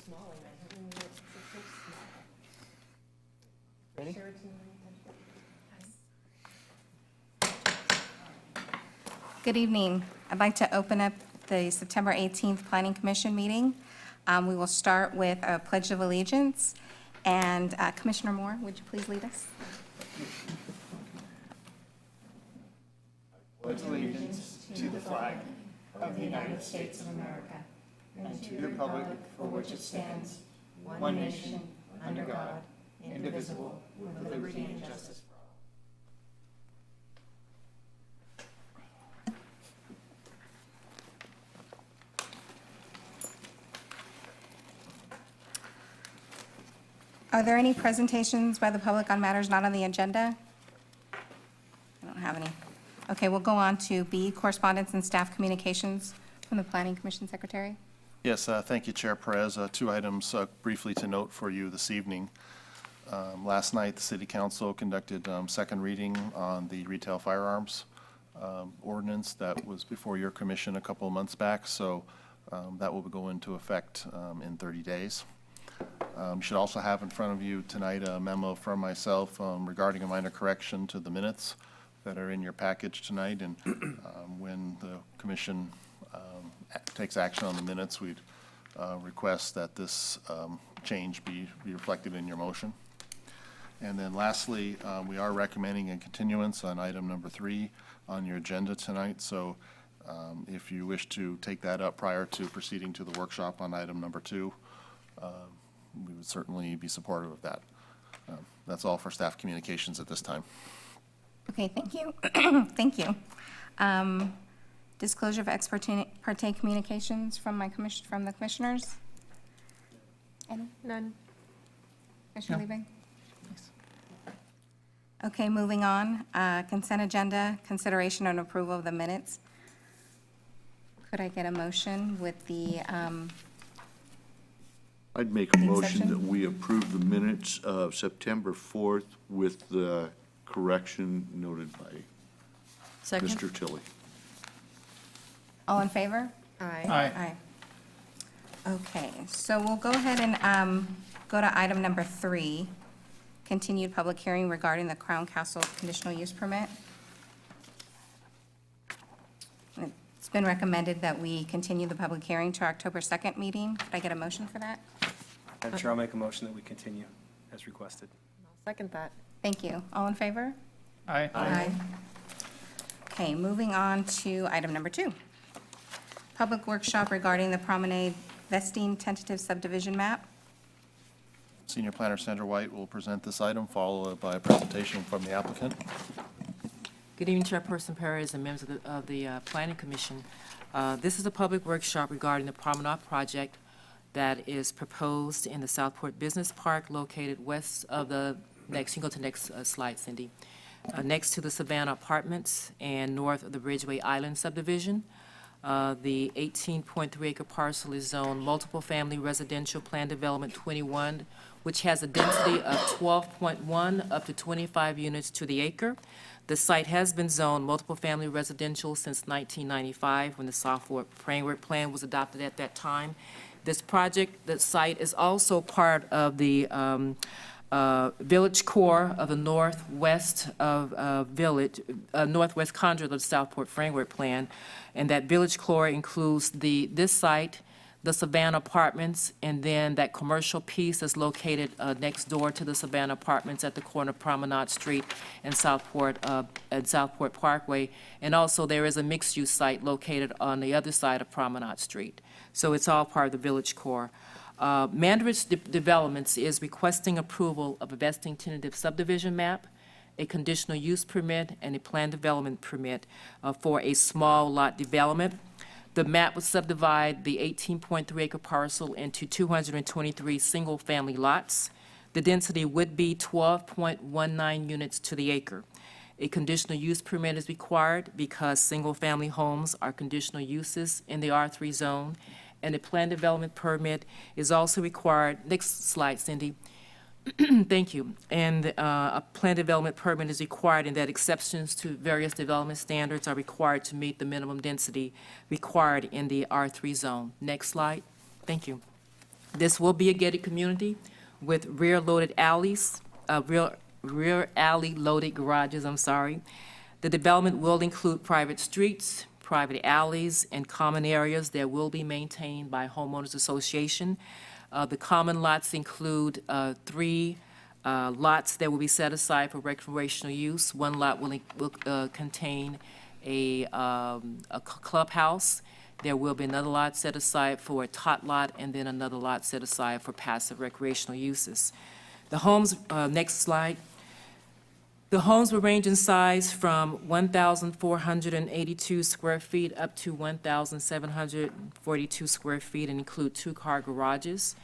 small, and I don't know why it's so small. Ready? Sheraton. Good evening. I'd like to open up the September 18th Planning Commission meeting. We will start with a Pledge of Allegiance. And Commissioner Moore, would you please lead us? Pledge allegiance to the flag of the United States of America and to the republic for which it stands, one nation, under God, indivisible, with liberty and justice for all. Are there any presentations by the public on matters not on the agenda? I don't have any. Okay, we'll go on to B, correspondence and staff communications from the Planning Commission Secretary. Yes, thank you, Chair Perez. Two items briefly to note for you this evening. Last night, the City Council conducted second reading on the retail firearms ordinance that was before your commission a couple of months back, so that will go into effect in 30 days. You should also have in front of you tonight a memo from myself regarding a minor correction to the minutes that are in your package tonight, and when the commission takes action on the minutes, we'd request that this change be reflected in your motion. And then lastly, we are recommending a continuance on item number 3 on your agenda tonight, so if you wish to take that up prior to proceeding to the workshop on item number 2, we would certainly be supportive of that. That's all for staff communications at this time. Okay, thank you. Thank you. Disclosure of ex parte communications from from the commissioners? Any? None. Commissioner Liebing? Okay, moving on. Consent agenda, consideration and approval of the minutes. Could I get a motion with the, I'd make a The motion exception? that we approve the minutes of September 4th with the correction noted by Second. Mr. Tilley. all in favor? Aye. Aye. Okay, so we'll go ahead and go to item number 3, continued public hearing regarding the Crown Castle conditional use permit. It's been recommended that we continue the public hearing to our October 2nd meeting. Could I get a motion for that? Madam Chair, I'll make a motion that we continue as requested. Second that. Thank you. All in favor? Aye. Aye. Okay, moving on to item number 2. Public workshop regarding the Promenade Vesting tentative subdivision map. Senior Planner Sandra White will present this item, followed by a presentation from the applicant. Good evening, Chairperson Perez and members of the Planning Commission. This is a public workshop regarding the Promenade project that is proposed in the Southport Business Park located west of the next, you can go to the next slide, Cindy, next to the Savannah Apartments and north of the Ridgeway Island subdivision. The 18.3 acre parcel is zoned multiple family residential plan development 21, which has a density of 12.1 up to 25 units to the acre. The site has been zoned multiple family residential since 1995 when the Southport framework plan was adopted at that time. This project, the site is also part of the village core of the northwest of northwest conduit of the Southport framework plan, and that village core includes this site, the Savannah Apartments, and then that commercial piece is located next door to the Savannah Apartments at the corner of Promenade Street and Southport Parkway, and also there is a mixed-use site located on the other side of Promenade Street. So it's all part of the village core. Mandarich Developments is requesting approval of a vesting tentative subdivision map, a conditional use permit, and a planned development permit for a small lot development. The map would subdivide the 18.3 acre parcel into 223 single-family lots. The density would be 12.19 units to the acre. A conditional use permit is required because single-family homes are conditional uses in the R3 zone, and a planned development permit is also required. Next slide, Cindy. Thank you. And a planned development permit is required in that exceptions to various development standards are required to meet the minimum density required in the R3 zone. Next slide. Thank you. This will be a gated community with rear-loaded alleys, rear alley-loaded garages, The development will include private streets, private alleys, and common areas that will be maintained by homeowners association. The common lots include 3 lots that will be set aside for recreational use. One lot will contain a clubhouse. There will be another lot set aside for a tot lot, and then another lot set aside for passive recreational uses. The homes, next slide. The homes will range in size from 1,482 square feet up to 1,742 square feet and include 2-car garages.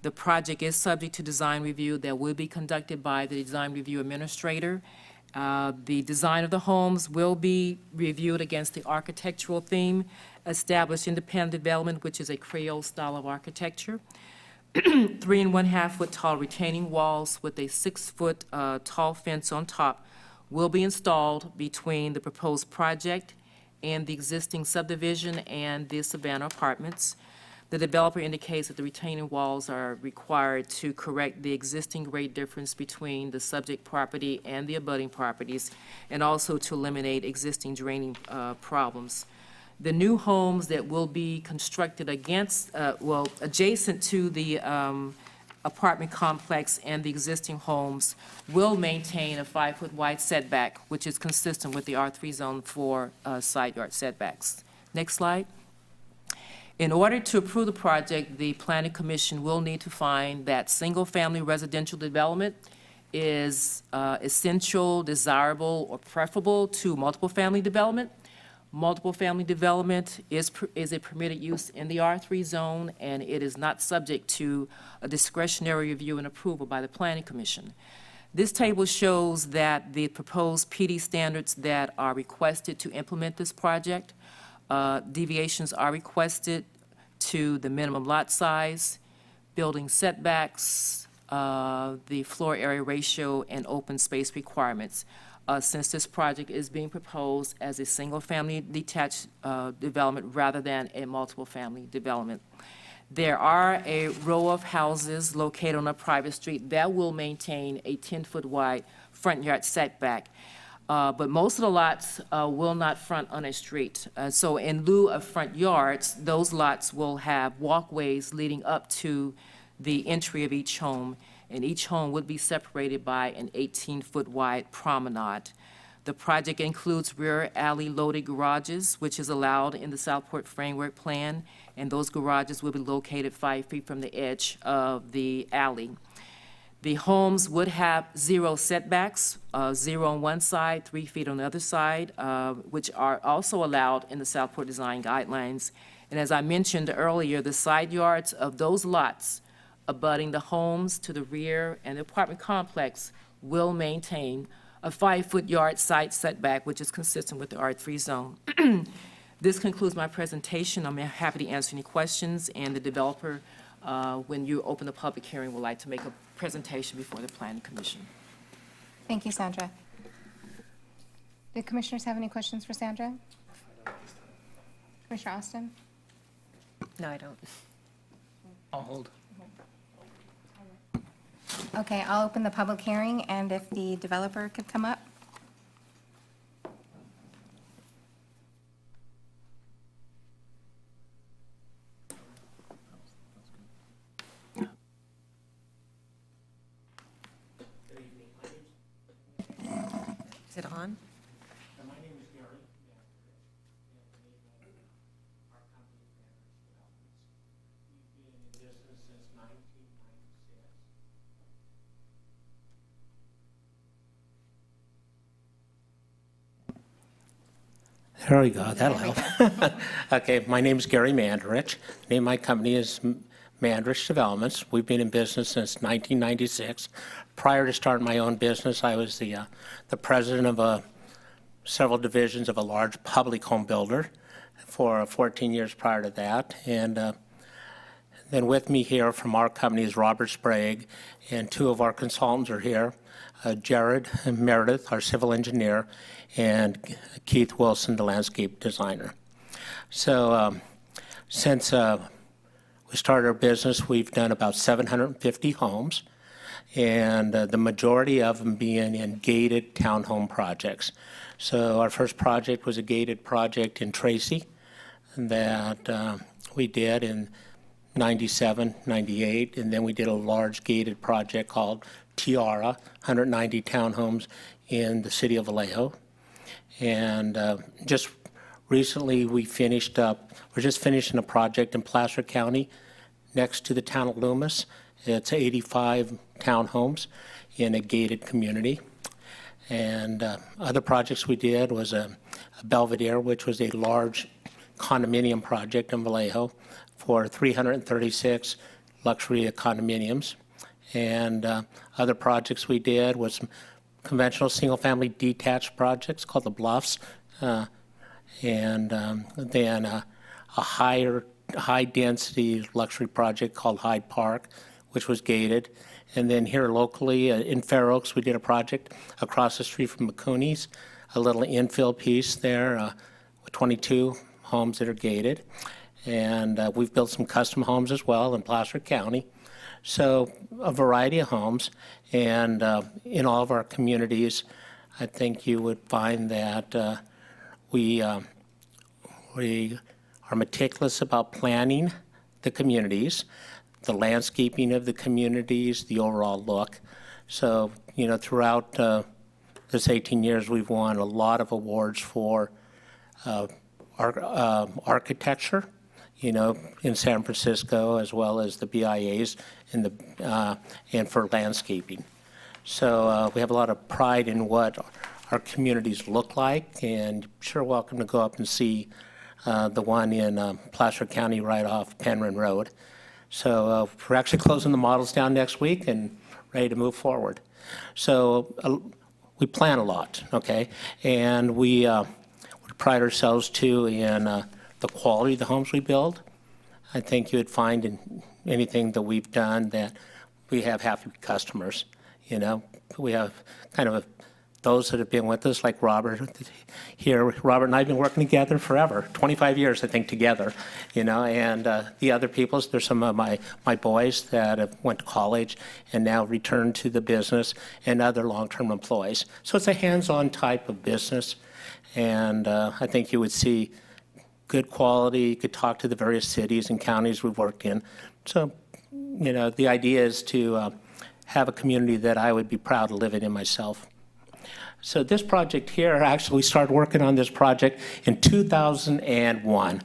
The project is subject to design review that will be conducted by the design review administrator. The design of the homes will be reviewed against the architectural theme, established independent development, which is a Creole style of architecture. 3.5 foot tall retaining walls with a 6-foot tall fence on top will be installed between the proposed project and the existing subdivision and the Savannah Apartments. The developer indicates that the retaining walls are required to correct the existing grade difference between the subject property and the abutting properties, and also to eliminate existing draining problems. The new homes that will be constructed adjacent to the apartment complex and the existing homes will maintain a 5-foot wide setback, which is consistent with the R3 zone for side yard setbacks. Next slide. In order to approve the project, the Planning Commission will need to find that single-family residential development is essential, desirable, or preferable to multiple-family development. Multiple-family development is a permitted use in the R3 zone, and it is not subject to a discretionary review and approval by the Planning Commission. This table shows that the proposed PD standards that are requested to implement this project, deviations are requested to the minimum lot size, building setbacks, the floor area ratio, and open space requirements. Since this project is being proposed as a single-family detached development rather than a multiple-family development. There are a row of houses located on a private street that will maintain a 10-foot wide front yard setback. But most of the lots will not front on a street. So in lieu of front yards, those lots will have walkways leading up to the entry of each home, and each home would be separated by an 18-foot wide promenade. The project includes rear alley loaded garages, which is allowed in the Southport Framework Plan, and those garages will be located 5 feet from the edge of the alley. The homes would have 0 setbacks, 0 on one side, 3 feet on the other side, which are also allowed in the Southport Design Guidelines. And as I mentioned earlier, the side yards of those lots abutting the homes to the rear and the apartment complex will maintain a 5-foot yard side setback, which is consistent with the R3 zone. This concludes my presentation. I'm happy to answer any questions, and the developer, when you open the public hearing, would like to make a presentation before the Planning Commission. Thank you, Sandra. Do commissioners have any questions for Sandra? Commissioner Austin? No, I don't. I'll hold. Okay, I'll open the public hearing, and if the developer could come up. Is it on? My name is Gary. Our company, Vantage Developments. We've been in business since 1996. There we go, that'll help. Okay, my name is Gary Mandrich. The name of my company is Mandrich Developments. We've been in business since 1996. Prior to starting my own business, I was the president of several divisions of a large public home builder for 14 years prior to that. And then with me here from our company is Robert Sprague, and 2 of our consultants are here, Jared Meredith, our civil engineer, and Keith Wilson, the landscape designer. So since we started our business, we've done about 750 homes, and the majority of them being in gated townhome projects. So our first project was a gated project in Tracy that we did in 97, 98, and then we did a large gated project called Tiara, 190 townhomes in the city of Vallejo. And just recently we're just finishing a project in Placer County next to the town of Loomis. It's 85 townhomes in a gated community. And other projects we did was a Belvedere, which was a large condominium project in Vallejo for 336 luxury condominiums. And other projects we did was some conventional single-family detached projects called the Bluffs, and then a high-density luxury project called Hyde Park, which was gated. And then here locally in Fair Oaks, we did a project across the street from McCooney's, a little infill piece there with 22 homes that are gated. And we've built some custom homes as well in Placer County. So a variety of homes. And in all of our communities, I think you would find that we are meticulous about planning the communities, the landscaping of the communities, the overall look. So, you know, throughout this 18 years, we've won a lot of awards for architecture, you know, in San Francisco, as well as the BIAs and for landscaping. So we have a lot of pride in what our communities look like, and you're sure welcome to go up and see the one in Placer County right off Penryn Road. So we're actually closing the models down next week and ready to move forward. So we plan a lot, okay? And we pride ourselves too in the quality of the homes we build. I think you would find in anything that we've done that we have happy customers. You know, we have kind of those that have been with us, like Robert here. Robert and I have been working together forever, 25 years, I think, together, you know, and the other people, there's some of my boys that have went to college and now returned to the business, and other long-term employees. So it's a hands-on type of business, and I think you would see good quality. You could talk to the various cities and counties we've worked in. So, you know, the idea is to have a community that I would be proud to live in myself. So this project here, actually we started working on this project in 2001.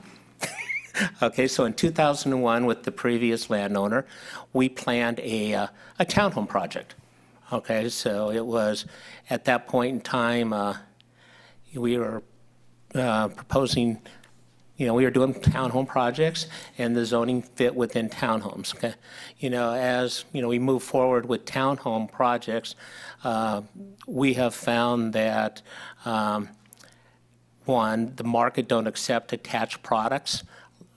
Okay, so in 2001 with the previous landowner, we planned a townhome project. Okay, so it was at that point in time, we were proposing, you know, we were doing townhome projects, and the zoning fit within townhomes. Okay, you know, as you know, we move forward with townhome projects, we have found that one, the market don't accept attached products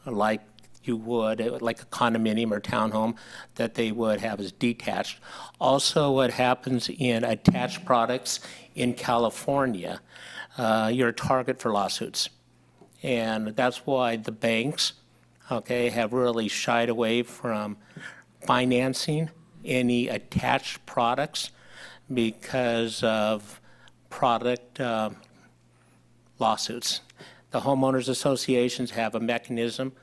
like you would, like a condominium or townhome, that they would have as detached. Also, what happens in attached products in California, you're a target for lawsuits. And that's why the banks, okay, have really shied away from financing any attached products because of product lawsuits. The homeowners associations have a mechanism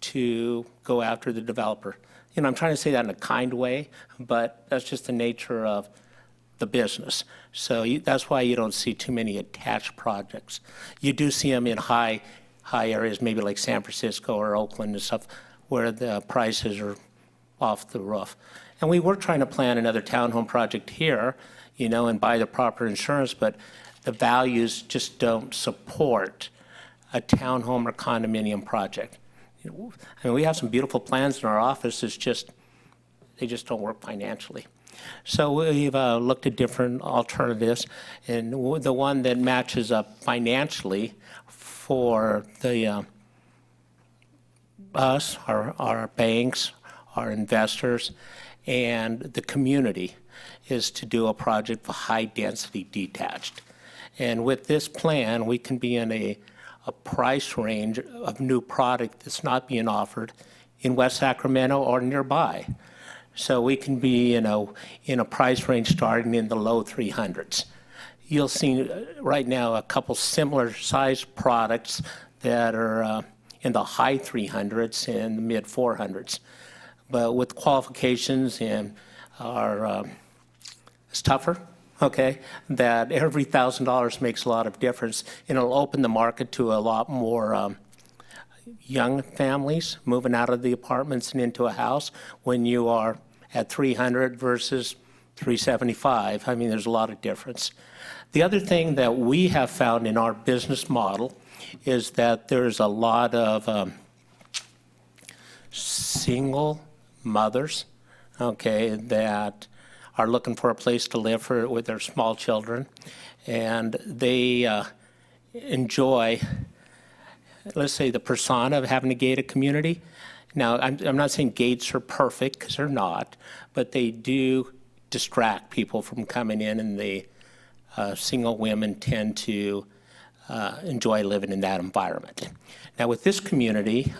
to go after the developer. You know, I'm trying to say that in a kind way, but that's just the nature of the business. So that's why you don't see too many attached projects. You do see them in high areas, maybe like San Francisco or Oakland and stuff, where the prices are off the roof. And we were trying to plan another townhome project here, you know, and buy the proper insurance, but the values just don't support a townhome or condominium project. I mean, we have some beautiful plans in our office, it's just, they just don't work financially. So we've looked at different alternatives, and the one that matches up financially for the us, our banks, our investors, and the community is to do a project for high-density detached. And with this plan, we can be in a price range of new product that's not being offered in West Sacramento or nearby. So we can be, in a price range starting in the low 300s. You'll see right now a couple similar sized products that are in the high 300s and the mid 400s. But with qualifications and our, it's tougher, okay, that every $1,000 makes a lot of difference, and it'll open the market to a lot more young families moving out of the apartments and into a house when you are at 300 versus 375. I mean, there's a lot of difference. The other thing that we have found in our business model is that there's a lot of single mothers, okay, that are looking for a place to live with their small children, and they enjoy, let's say, the persona of having a gated community. Now, I'm not saying gates are perfect, because they're not, but they do distract people from coming in, and the single women tend to enjoy living in that environment. Now, with this community,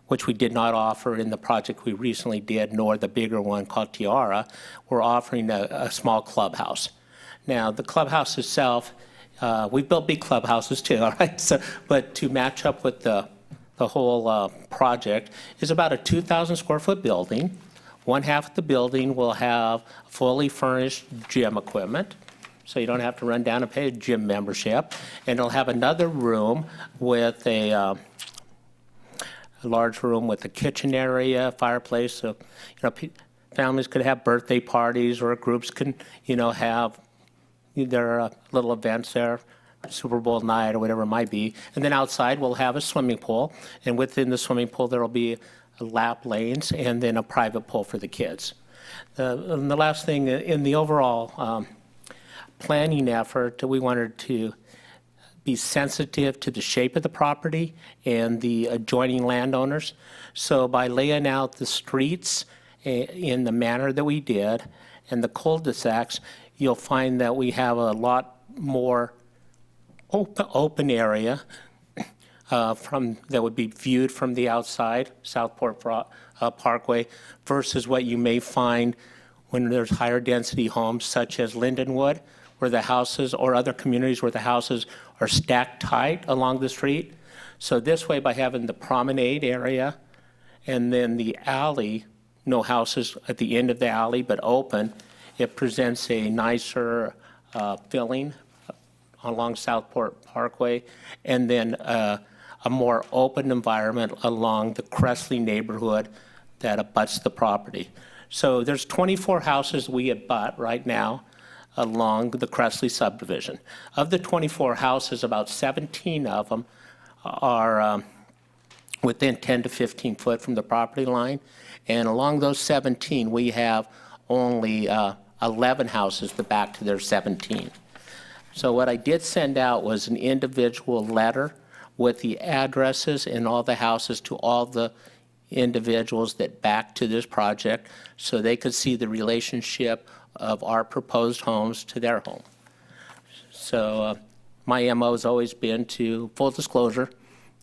which we did not offer in the project we recently did, nor the bigger one called Tiara, we're offering a small clubhouse. Now, the clubhouse itself, we've built big clubhouses too, all right? So, but to match up with the whole project is about a 2,000 square foot building. One half of the building will have fully furnished gym equipment, so you don't have to run down and pay a gym membership. And it'll have another room with a large room with a kitchen area, fireplace. So, families could have birthday parties, or groups can, have their little events there, Super Bowl night or whatever it might be. And then outside we'll have a swimming pool, and within the swimming pool there will be lap lanes and then a private pool for the kids. And the last thing, in the overall planning effort, we wanted to be sensitive to the shape of the property and the adjoining landowners. So by laying out the streets in the manner that we did and the cul-de-sacs, you'll find that we have a lot more open area that would be viewed from the outside, Southport Parkway, versus what you may find when there's higher density homes such as Lindenwood, where the houses, or other communities where the houses are stacked tight along the street. So this way, by having the promenade area and then the alley, no houses at the end of the alley but open, it presents a nicer filling along Southport Parkway, and then a more open environment along the Cressley neighborhood that abuts the property. So there's 24 houses we abut right now along the Cressley subdivision. Of the 24 houses, about 17 of them are within 10 to 15 foot from the property line. And along those 17, we have only 11 houses to back to their 17. So what I did send out was an individual letter with the addresses and all the houses to all the individuals that back to this project, so they could see the relationship of our proposed homes to their home. So my MO has always been to full disclosure,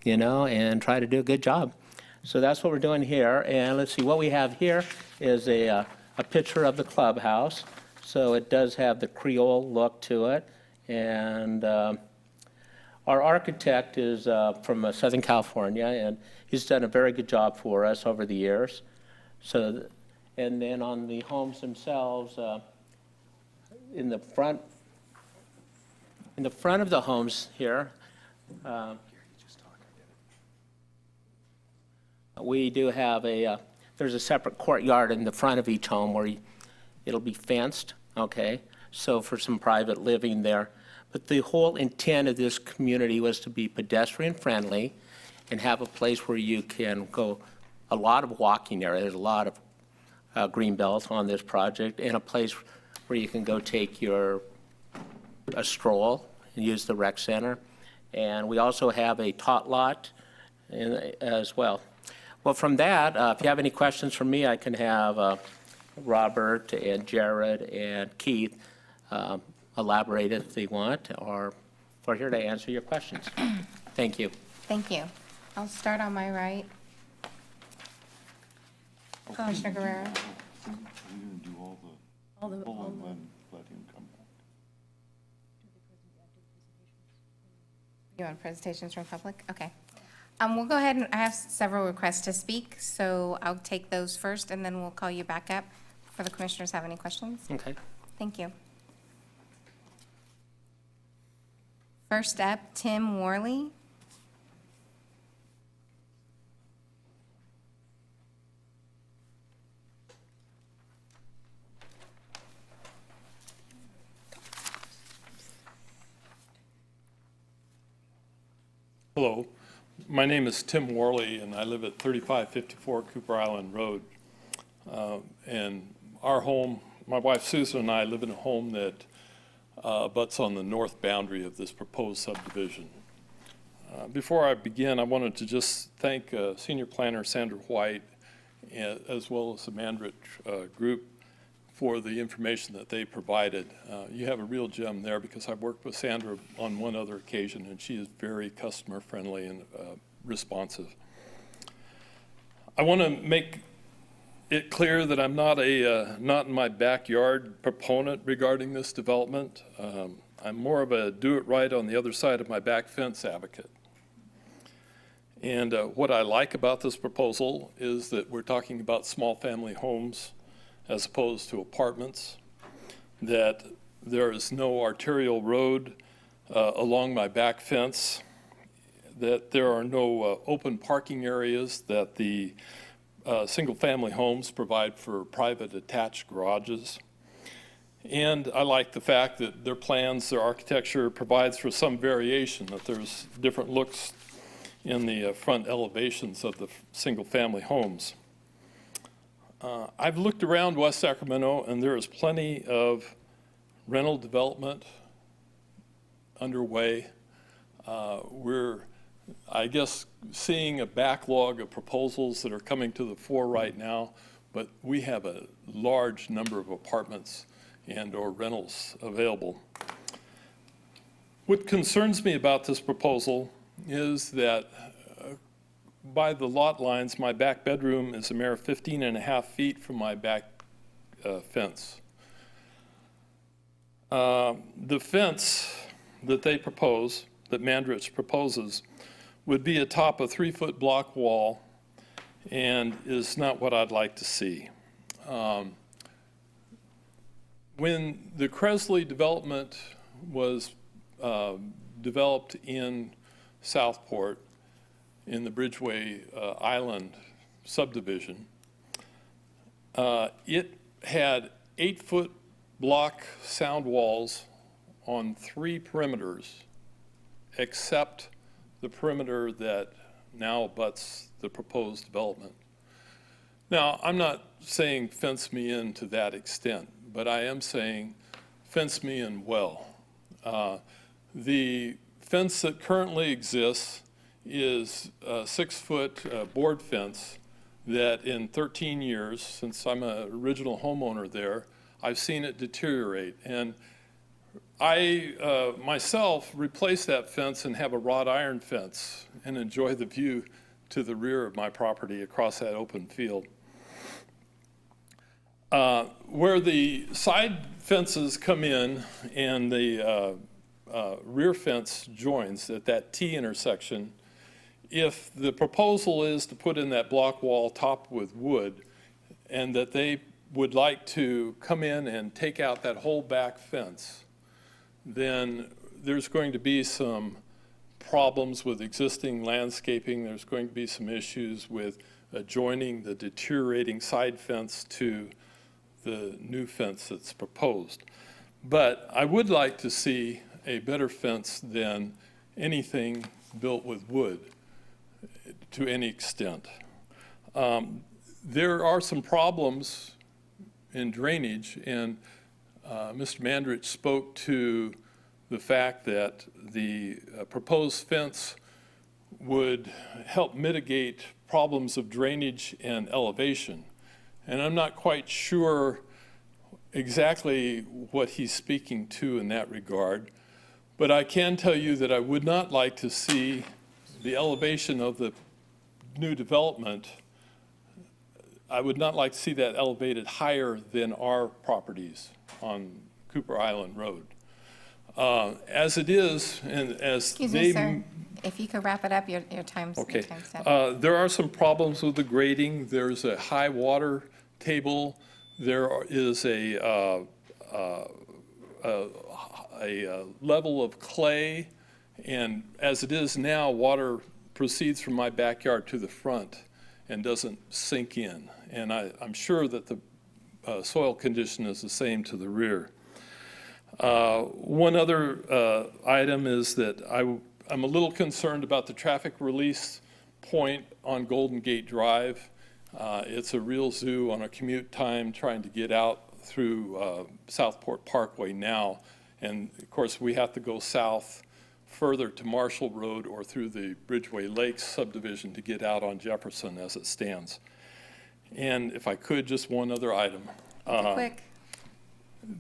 and try to do a good job. So that's what we're doing here. And let's see, what we have here is a picture of the clubhouse. So it does have the Creole look to it. And our architect is from Southern California, and he's done a very good job for us over the years. So, and then on the homes themselves, in the front of the homes here, we do have there's a separate courtyard in the front of each home where it'll be fenced, okay? So for some private living there. But the whole intent of this community was to be pedestrian friendly and have a place where you can go, a lot of walking area. There's a lot of green belt on this project, and a place where you can go take a stroll and use the rec center. And we also have a tot lot as well. Well, from that, if you have any questions for me, I can have Robert and Jared and Keith elaborate if they want, or we're here to answer your questions. Thank you. Thank you. I'll start on my right. Commissioner Guerrero? We're gonna do all the, All the, pull and let him come back. You want presentations from public? Okay. We'll go ahead and I have several requests to speak, so I'll take those first and then we'll call you back up for the commissioners have any questions. Okay. Thank you. First up, Tim Worley. Hello, my name is Tim Worley, and I live at 3554 Cooper Island Road. And our home, my wife Susan and I live in a home that abuts on the north boundary of this proposed subdivision. Before I begin, I wanted to just thank Senior Planner Sandra White, as well as the Mandrich Group, for the information that they provided. You have a real gem there because I've worked with Sandra on one other occasion, and she is very customer friendly and responsive. I want to make it clear that I'm not a not in my backyard proponent regarding this development. I'm more of a do it right on the other side of my back fence advocate. And what I like about this proposal is that we're talking about small family homes as opposed to apartments, that there is no arterial road along my back fence, that there are no open parking areas, that the single-family homes provide for private attached garages. And I like the fact that their plans, their architecture provides for some variation, that there's different looks in the front elevations of the single-family homes. I've looked around West Sacramento, and there is plenty of rental development underway. We're, I guess, seeing a backlog of proposals that are coming to the fore right now, but we have a large number of apartments and or rentals available. What concerns me about this proposal is that by the lot lines, my back bedroom is a mere 15.5 feet from my back fence. The fence that they propose, that Mandrich proposes, would be atop a 3-foot block wall and is not what I'd like to see. When the Cresley development was developed in Southport, in the Bridgeway Island subdivision, it had 8-foot block sound walls on 3 perimeters, except the perimeter that now abuts the proposed development. Now, I'm not saying fence me in to that extent, but I am saying fence me in well. The fence that currently exists is a 6-foot board fence that in 13 years, since I'm an original homeowner there, I've seen it deteriorate. And I myself replaced that fence and have a wrought iron fence and enjoy the view to the rear of my property across that open field. Where the side fences come in and the rear fence joins at that T intersection, if the proposal is to put in that block wall topped with wood and that they would like to come in and take out that whole back fence, then there's going to be some problems with existing landscaping. There's going to be some issues with adjoining the deteriorating side fence to the new fence that's proposed. But I would like to see a better fence than anything built with wood to any extent. There are some problems in drainage, and Mr. Mandrich spoke to the fact that the proposed fence would help mitigate problems of drainage and elevation. And I'm not quite sure exactly what he's speaking to in that regard, but I can tell you that I would not like to see the elevation of the new development I would not like to see that elevated higher than our properties on Cooper Island Road. As it is, and as Excuse they... me, sir. If you could wrap it up, your time's Okay. done. There are some problems with the grading. There's a high water table. There is a level of clay, and as it is now, water proceeds from my backyard to the front and doesn't sink in. And I'm sure that the soil condition is the same to the rear. One other item is that I'm a little concerned about the traffic release point on Golden Gate Drive. It's a real zoo on a commute time trying to get out through Southport Parkway now. And of course, we have to go south further to Marshall Road or through the Bridgeway Lakes subdivision to get out on Jefferson as it stands. And if I could, just one other item. Quick.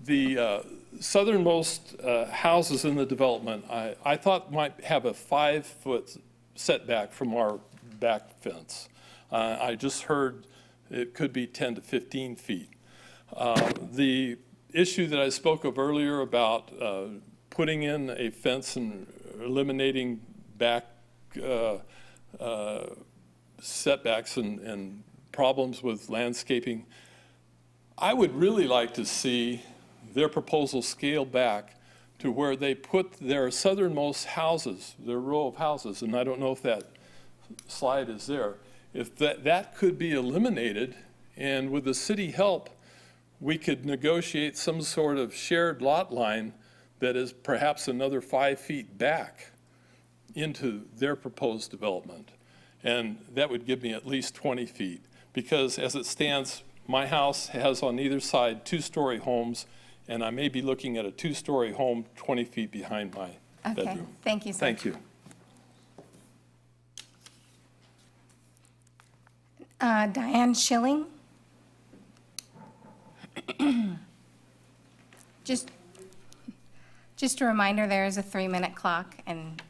The southernmost houses in the development, I thought might have a 5-foot setback from our back fence. I just heard it could be 10 to 15 feet. The issue that I spoke of earlier about putting in a fence and eliminating back setbacks and problems with landscaping, I would really like to see their proposal scale back to where they put their southernmost houses, their row of houses, and I don't know if that slide is there, if that could be eliminated, and with the city help, we could negotiate some sort of shared lot line that is perhaps another 5 feet back into their proposed development. And that would give me at least 20 feet, because as it stands, my house has on either side 2-story homes, and I may be looking at a 2-story home 20 feet behind my Okay, bedroom. thank you, sir. Thank you. Diane Schilling? Just a reminder, there is a 3-minute clock, and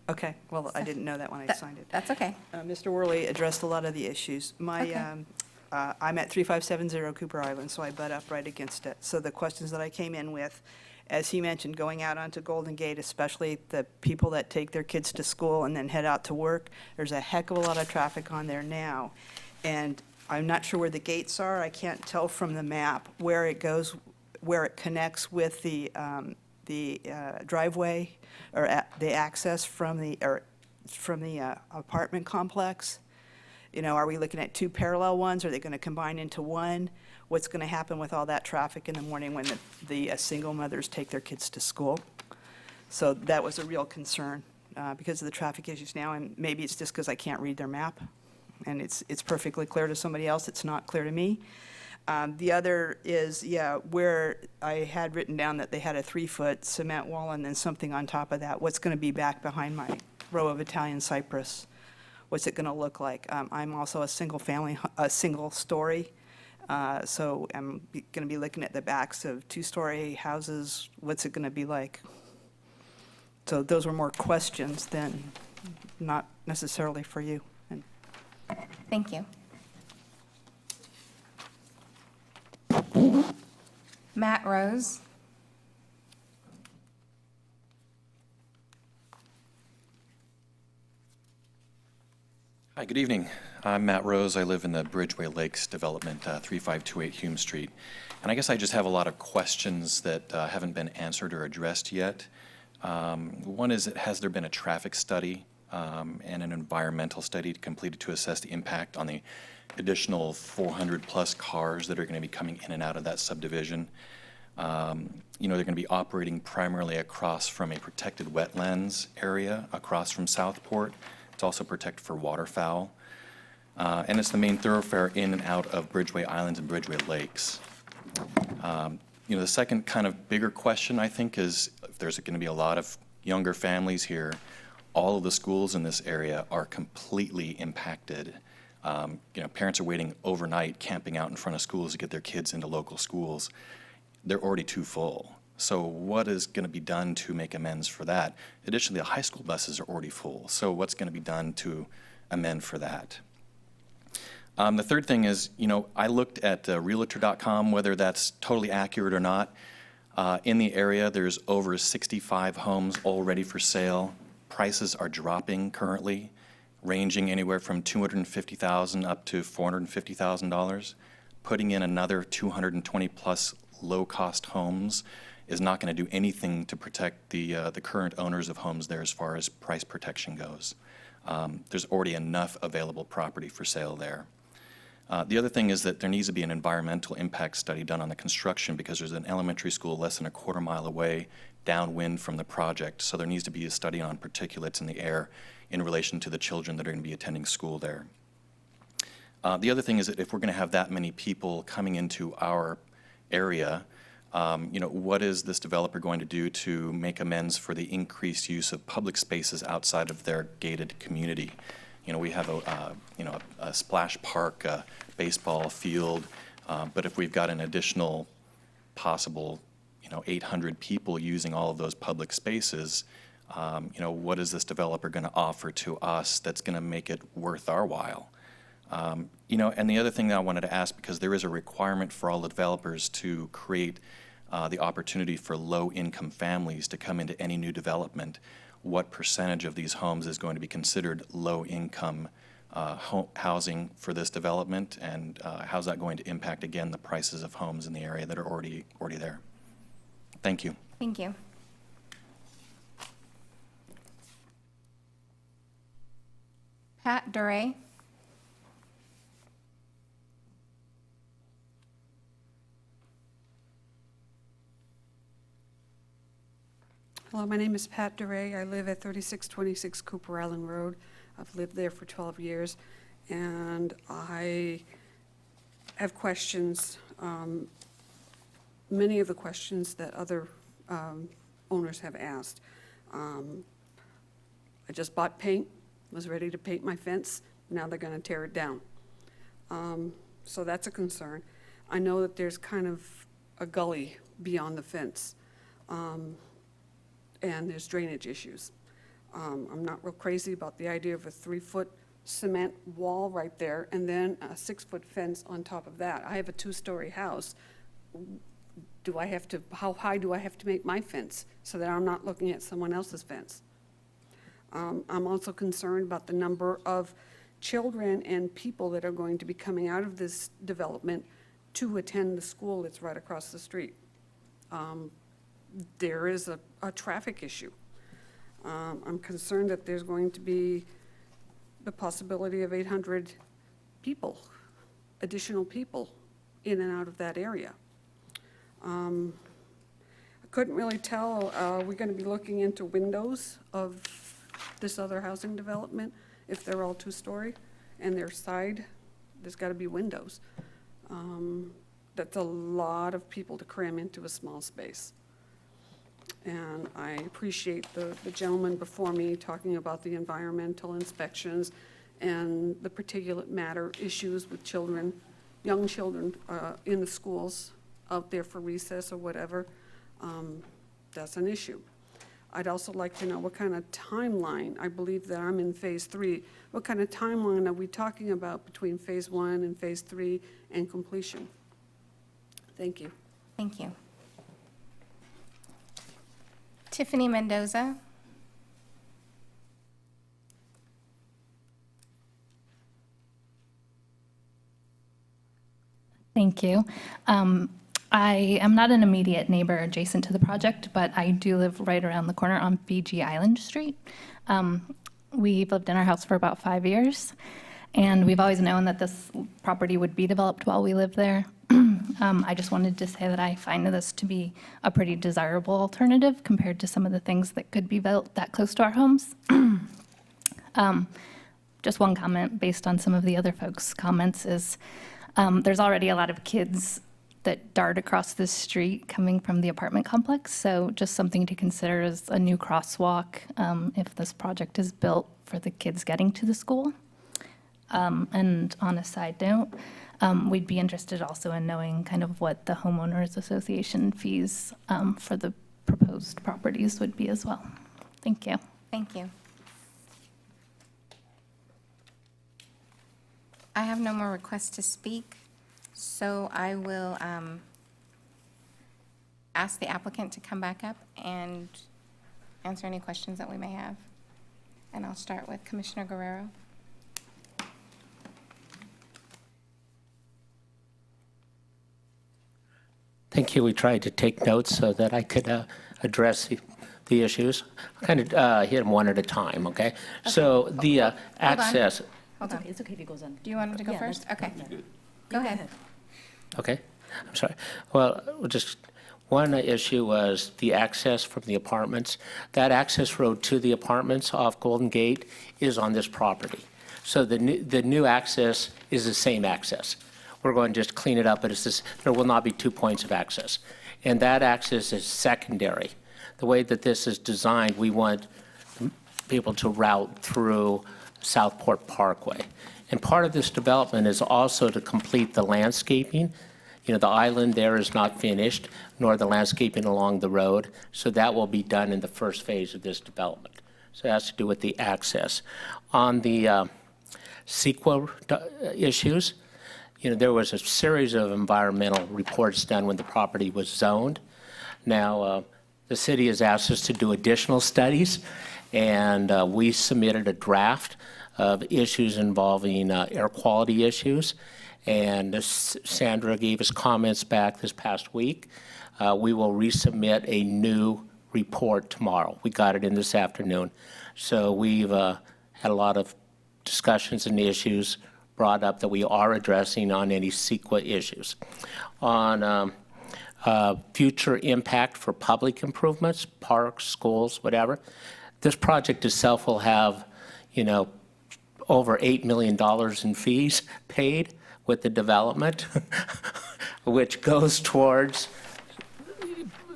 Okay, well, I didn't know that when I signed it. that's okay. Mr. Worley addressed a lot of the issues. Okay. I'm at 3570 Cooper Island, so I butt up right against it. So the questions that I came in with, as he mentioned, going out onto Golden Gate, especially the people that take their kids to school and then head out to work, there's a heck of a lot of traffic on there now. And I'm not sure where the gates are. I can't tell from the map where it goes, where it connects with the driveway or the access from the apartment complex. You know, are we looking at 2 parallel ones? Are they going to combine into one? What's going to happen with all that traffic in the morning when the single mothers take their kids to school? So that was a real concern because of the traffic issues now, and maybe it's just because I can't read their map, and it's perfectly clear to somebody else. It's not clear to me. The other is, where I had written down that they had a 3-foot cement wall and then something on top of that. What's going to be back behind my row of Italian cypress? What's it going to look like? I'm also a single story, so I'm going to be looking at the backs of 2-story houses. What's it going to be like? So those were more questions than not necessarily for you. And Thank you. Matt Rose? Hi, good evening. I'm Matt Rose. I live in the Bridgeway Lakes development, 3528 Hume Street. And I guess I just have a lot of questions that haven't been answered or addressed yet. One is, has there been a traffic study and an environmental study completed to assess the impact on the additional 400-plus cars that are going to be coming in and out of that subdivision? You know, they're going to be operating primarily across from a protected wetlands area across from Southport. It's also protected for waterfowl. And it's the main thoroughfare in and out of Bridgeway Islands and Bridgeway Lakes. You know, the second kind of bigger question, I think, is if there's going to be a lot of younger families here, all of the schools in this area are completely impacted. You know, parents are waiting overnight, camping out in front of schools to get their kids into local schools. They're already too full. So what is going to be done to make amends for that? Additionally, the high school buses are already full. So what's going to be done to amend for that? The third thing is, I looked at Realtor.com, whether that's totally accurate or not. In the area, there's over 65 homes already for sale. Prices are dropping currently, ranging anywhere from $250,000 up to $450,000. Putting in another 220-plus low-cost homes is not going to do anything to protect the current owners of homes there as far as price protection goes. There's already enough available property for sale there. The other thing is that there needs to be an environmental impact study done on the construction because there's an elementary school less than a quarter mile away downwind from the project. So there needs to be a study on particulates in the air in relation to the children that are going to be attending school there. The other thing is that if we're going to have that many people coming into our area, what is this developer going to do to make amends for the increased use of public spaces outside of their gated community? We have a splash park, a baseball field, but if we've got an additional possible, 800 people using all of those public spaces, what is this developer going to offer to us that's going to make it worth our while? And the other thing that I wanted to ask, because there is a requirement for all the developers to create the opportunity for low-income families to come into any new development, what percentage of these homes is going to be considered low-income housing for this development, and how's that going to impact, again, the prices of homes in the area that are already there? Thank you. Thank you. Pat Duray. Hello, my name is Pat Duray. I live at 3626 Cooper Island Road. I've lived there for 12 years, and I have questions, many of the questions that other owners have asked. I just bought paint, was ready to paint my fence. Now they're going to tear it down. So that's a concern. I know that there's kind of a gully beyond the fence. And there's drainage issues. I'm not real crazy about the idea of a 3-foot cement wall right there and then a 6-foot fence on top of that. I have a 2-story house. How high do I have to make my fence so that I'm not looking at someone else's fence? I'm also concerned about the number of children and people that are going to be coming out of this development to attend the school that's right across the street. There is a traffic issue. I'm concerned that there's going to be the possibility of 800 people, additional people, in and out of that area. I couldn't really tell, are we going to be looking into windows of this other housing development if they're all 2-story and their side, there's got to be windows. That's a lot of people to cram into a small space. And I appreciate the gentleman before me talking about the environmental inspections and the particulate matter issues with children, young children in the schools out there for recess or whatever. That's an issue. I'd also like to know what kind of timeline, I believe that I'm in phase 3, what kind of timeline are we talking about between phase 1 and phase 3 and completion? Thank you. Thank you. Tiffany Mendoza. Thank you. I am not an immediate neighbor adjacent to the project, but I do live right around the corner on Fiji Island Street. We've lived in our house for about 5 years, and we've always known that this property would be developed while we live there. I just wanted to say that I find this to be a pretty desirable alternative compared to some of the things that could be built that close to our homes. Just one comment based on some of the other folks' comments is there's already a lot of kids that dart across this street coming from the apartment complex, so just something to consider is a new crosswalk if this project is built for the kids getting to the school. And on a side note, we'd be interested also in knowing kind of what the homeowners association fees for the proposed properties would be as well. Thank you. Thank you. I have no more requests to speak, so I will ask the applicant to come back up and answer any questions that we may have. And I'll start with Commissioner Guerrero. Thank you. We tried to take notes so that I could address the issues. Kind of hit them one at a time, okay? So the access, Hold on. It's okay if he goes on. Do you want him to go Yeah, first? that's- Okay. Go ahead. okay, I'm sorry. Well, just one issue was the access from the apartments. That access road to the apartments off Golden Gate is on this property. So the new access is the same access. We're going to just clean it up, but it's this, there will not be 2 points of access. And that access is secondary. The way that this is designed, we want people to route through Southport Parkway. And part of this development is also to complete the landscaping. You know, the island there is not finished, nor the landscaping along the road. So that will be done in the first phase of this development. So it has to do with the access. On the CEQA issues, you know, there was a series of environmental reports done when the property was zoned. Now, the city has asked us to do additional studies, and we submitted a draft of issues involving air quality issues. And Sandra gave us comments back this past week. We will resubmit a new report tomorrow. We got it in this afternoon. So we've had a lot of discussions and issues brought up that we are addressing on any CEQA issues. On future impact for public improvements, parks, schools, whatever, this project itself will have, you know, over $8 million in fees paid with the development, which goes towards,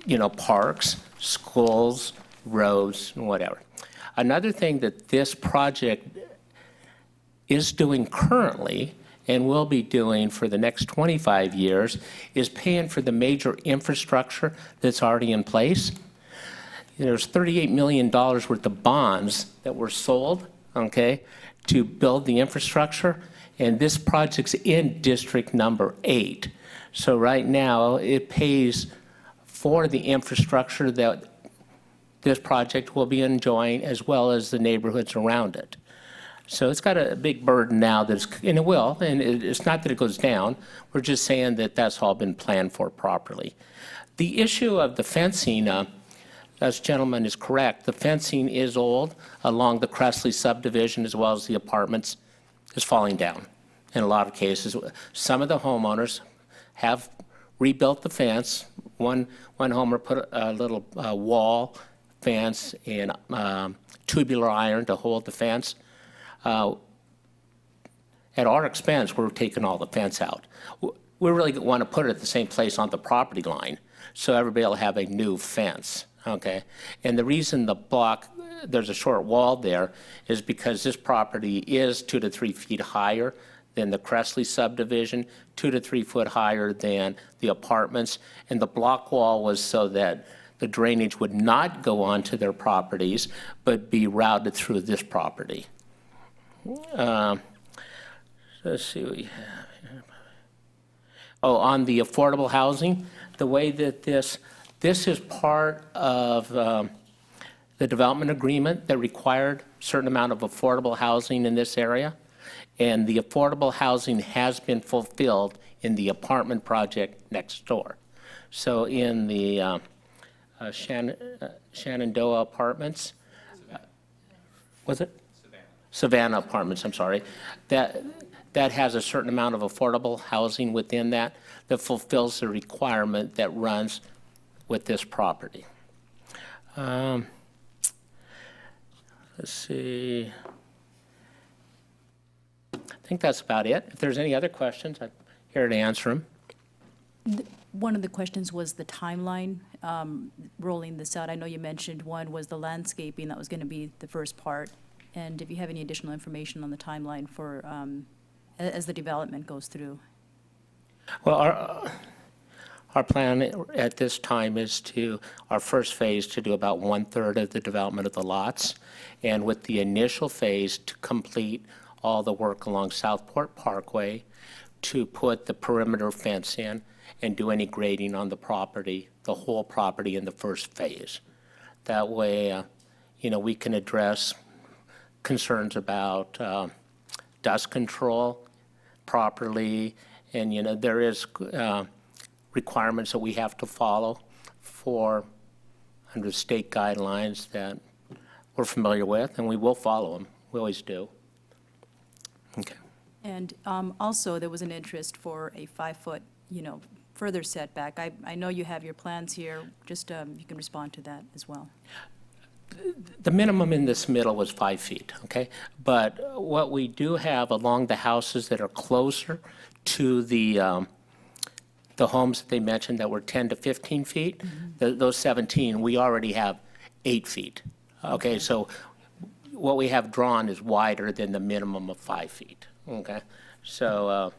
you know, parks, schools, roads, and whatever. Another thing that this project is doing currently and will be doing for the next 25 years is paying for the major infrastructure that's already in place. There's $38 million worth of bonds that were sold, okay, to build the infrastructure, and this project's in District Number 8. So right now, it pays for the infrastructure that this project will be enjoying, as well as the neighborhoods around it. So it's got a big burden now, and it will, and it's not that it goes down. We're just saying that that's all been planned for properly. The issue of the fencing, as gentleman is correct, the fencing is old along the Cressley subdivision as well as the apartments is falling down in a lot of cases. Some of the homeowners have rebuilt the fence. One homeowner put a little wall fence and tubular iron to hold the fence. At our expense, we're taking all the fence out. We really want to put it at the same place on the property line so everybody will have a new fence, okay? And the reason there's a short wall there is because this property is 2 to 3 feet higher than the Cressley subdivision, 2 to 3 foot higher than the apartments. And the block wall was so that the drainage would not go onto their properties, but be routed through this property. Let's see what we have here. Oh, on the affordable housing, the way that this is part of the development agreement that required a certain amount of affordable housing in this area. And the affordable housing has been fulfilled in the apartment project next door. So in the Shenandoah Apartments, was it? Savannah Apartments, I'm sorry. That has a certain amount of affordable housing within that fulfills the requirement that runs with this property. Let's see. I think that's about it. If there's any other questions, I'm here to answer them. One of the questions was the timeline, rolling this out. I know you mentioned one was the landscaping, that was going to be the first part. And if you have any additional information on the timeline for, as the development goes through. Well, our plan at this time is our first phase to do about 1/3 of the development of the lots, and with the initial phase to complete all the work along Southport Parkway to put the perimeter fence in and do any grading on the property, the whole property in the first phase. That way, we can address concerns about dust control properly, and, there is requirements that we have to follow under state guidelines that we're familiar with, and we will follow them. We always do. Okay. And also, there was an interest for a 5-foot, further setback. I know you have your plans here, just you can respond to that as well. The minimum in this middle was 5 feet, okay? But what we do have along the houses that are closer to the homes that they mentioned that were 10 to 15 feet, those 17, we already have 8 feet, okay? So what we have drawn is wider than the minimum of 5 feet, okay? So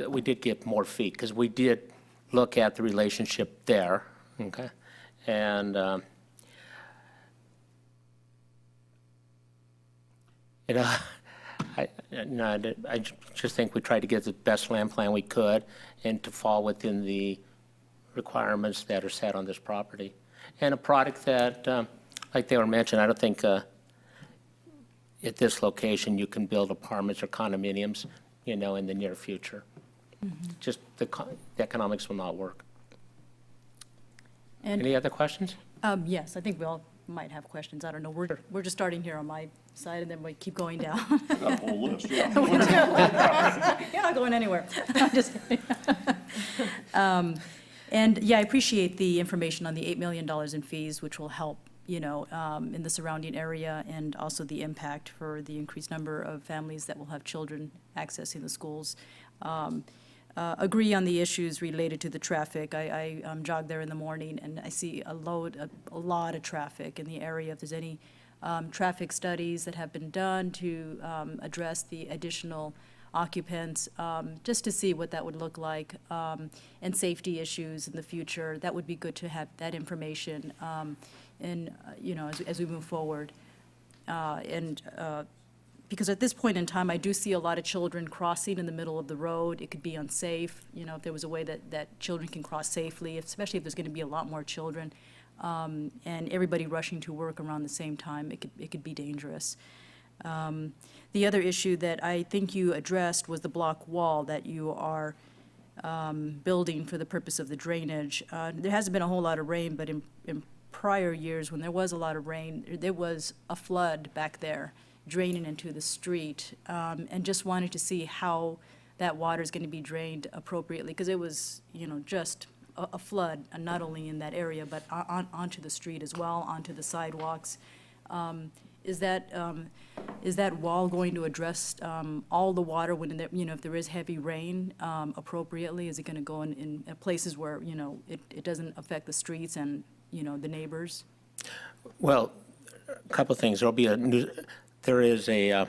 we did get more feet because we did look at the relationship there, okay? And I just think we tried to get the best land plan we could and to fall within the requirements that are set on this property. And a product that, like they were mentioned, I don't think at this location you can build apartments or condominiums, in the near future. Just the economics will not work. And Any other questions? yes, I think we all might have questions. I don't know. We're just starting here on my side, and then we keep going down. Got a whole list, yeah. We do. You're not going anywhere. I'm just kidding. And yeah, I appreciate the information on the $8 million in fees, which will help, in the surrounding area, and also the impact for the increased number of families that will have children accessing the schools. Agree on the issues related to the traffic. I jog there in the morning, and I see a lot of traffic in the area. If there's any traffic studies that have been done to address the additional occupants, just to see what that would look like, and safety issues in the future, that would be good to have that information, as we move forward. Because at this point in time, I do see a lot of children crossing in the middle of the road. It could be unsafe, if there was a way that children can cross safely, especially if there's going to be a lot more children, and everybody rushing to work around the same time, it could be dangerous. The other issue that I think you addressed was the block wall that you are building for the purpose of the drainage. There hasn't been a whole lot of rain, but in prior years, when there was a lot of rain, there was a flood back there draining into the street, and just wanted to see how that water is going to be drained appropriately, because it was, just a flood, and not only in that area, but onto the street as well, onto the sidewalks. Is that wall going to address all the water when, if there is heavy rain appropriately? Is it going to go in places where, it doesn't affect the streets and, the neighbors? Well, a couple of things. There is a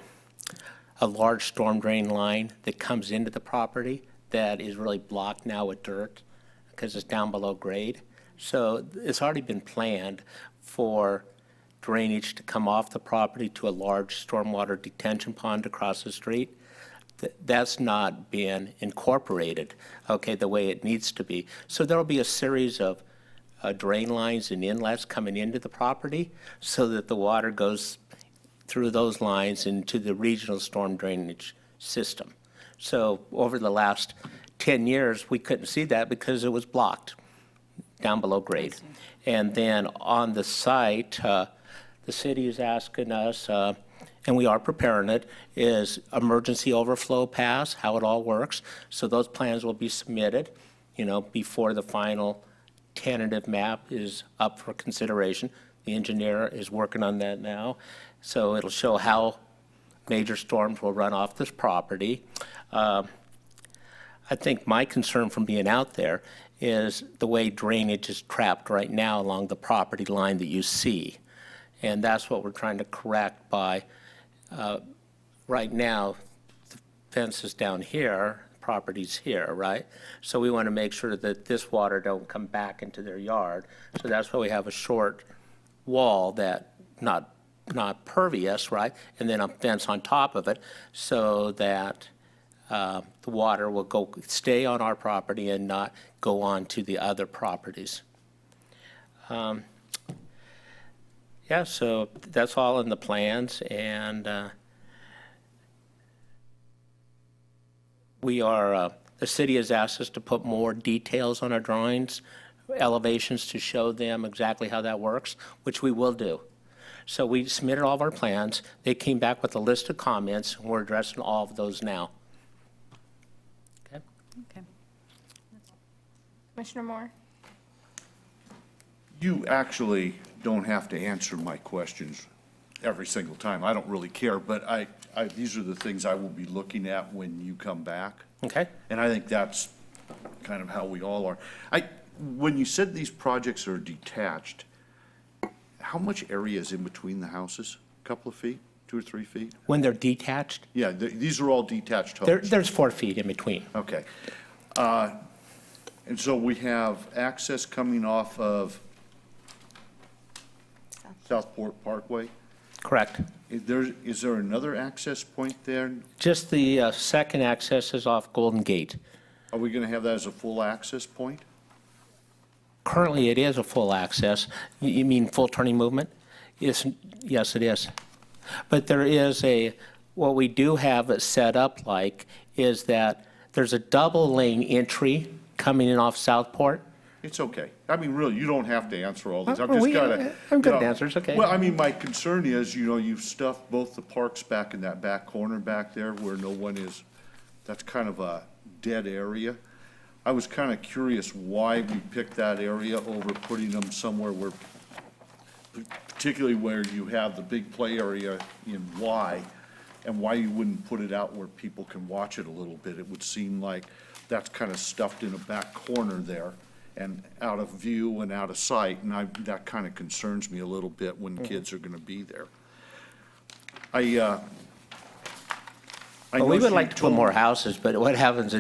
large storm drain line that comes into the property that is really blocked now with dirt because it's down below grade. So it's already been planned for drainage to come off the property to a large stormwater detention pond across the street. That's not been incorporated, the way it needs to be. So there'll be a series of drain lines and inlets coming into the property so that the water goes through those lines into the regional storm drainage system. So over the last 10 years, we couldn't see that because it was blocked down below grade. And then on the site, the city is asking us, and we are preparing it, is emergency overflow paths, how it all works. So those plans will be submitted, before the final tentative map is up for consideration. The engineer is working on that now. So it'll show how major storms will run off this property. I think my concern from being out there is the way drainage is trapped right now along the property line that you see. And that's what we're trying to correct by, right now, the fence is down here, property's here, right? So we want to make sure that this water don't come back into their yard. So that's why we have a short wall that, not not pervious, right? And then a fence on top of it so that the water will stay on our property and not go on to the other properties. Yeah, so that's all in the plans, and the city has asked us to put more details on our drawings, elevations to show them exactly how that works, which we will do. So we submitted all of our plans. They came back with a list of comments, and we're addressing all of those now. Okay. Okay. Commissioner Moore? You actually don't have to answer my questions every single time. I don't really care, but these are the things I will be looking at when you come back. Okay. And I think that's kind of how we all are. When you said these projects are detached, how much area is in between the houses? A couple of feet, 2 or 3 feet? When they're detached, Yeah, these are all detached homes. there's 4 feet in between. Okay. And so we have access coming off of Southport Parkway. Correct. Is there another access point there? Just the second access is off Golden Gate. Are we going to have that as a full access point? Currently, it is a full access. You mean full turning movement? Yes, it is. But there is what we do have it set up like is that there's a double lane entry coming in off Southport. It's okay. I mean, really, you don't have to answer all these. I'm Oh, just we- gotta. I'm good you at know, answers, okay. Well, I mean, my concern is, you've stuffed both the parks back in that back corner back there where no one is. That's kind of a dead area. I was kind of curious why we picked that area over putting them somewhere where, particularly where you have the big play area in Y, and why you wouldn't put it out where people can watch it a little bit. It would seem like that's kind of stuffed in a back corner there and out of view and out of sight, and that kind of concerns me a little bit when kids are going to be there. Well, we know would she like to put told more me- houses, but what happens,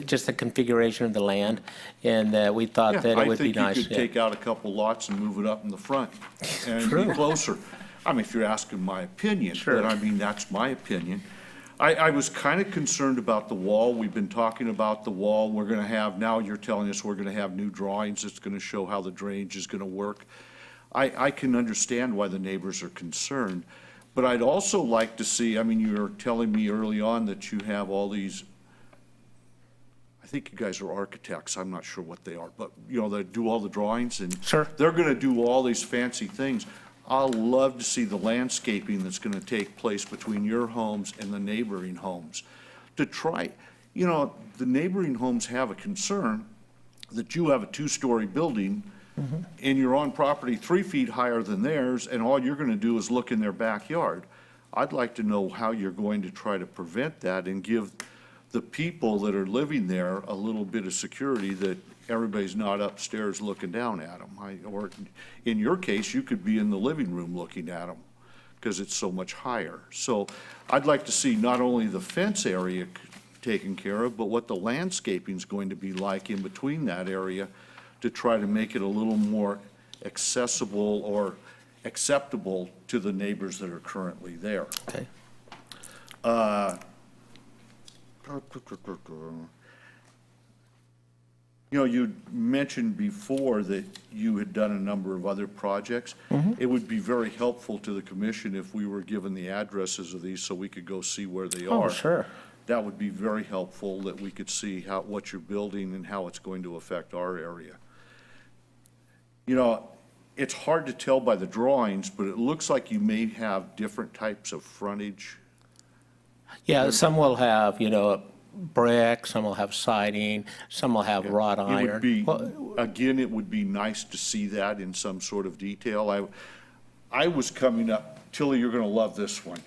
just the configuration of the land, and we thought Yeah, that it would be nice. I think you could yeah. take out a couple lots and move it up in the front and be True. closer. I mean, if you're asking my opinion, Sure. but I mean, that's my opinion. I was kind of concerned about the wall. We've been talking about the wall. We're going to have, now you're telling us we're going to have new drawings that's going to show how the drainage is going to work. I can understand why the neighbors are concerned, but I'd also like to see, I mean, you were telling me early on that you have all these, I think you guys are architects, I'm not sure what they are, but, they do all the drawings and Sure. they're going to do all these fancy things. I'll love to see the landscaping that's going to take place between your homes and the neighboring homes. To try, the neighboring homes have a concern that you have a 2-story building and you're on property 3 feet higher than theirs, and all you're going to do is look in their backyard. I'd like to know how you're going to try to prevent that and give the people that are living there a little bit of security that everybody's not upstairs looking down at them. Or in your case, you could be in the living room looking at them because it's so much higher. So I'd like to see not only the fence area taken care of, but what the landscaping's going to be like in between that area to try to make it a little more accessible or acceptable to the neighbors that are currently there. Okay. You mentioned before that you had done a number of other projects. It would be very helpful to the commission if we were given the addresses of these so we could go see where they are. Oh, sure. That would be very helpful, that we could see what you're building and how it's going to affect our area. It's hard to tell by the drawings, but it looks like you may have different types of frontage. Yeah, some will have, brick, some will have siding, some will have wrought It iron. would be, Well, again, it would be nice to see that in some sort of detail. I was coming up, Tilly, you're gonna love this one.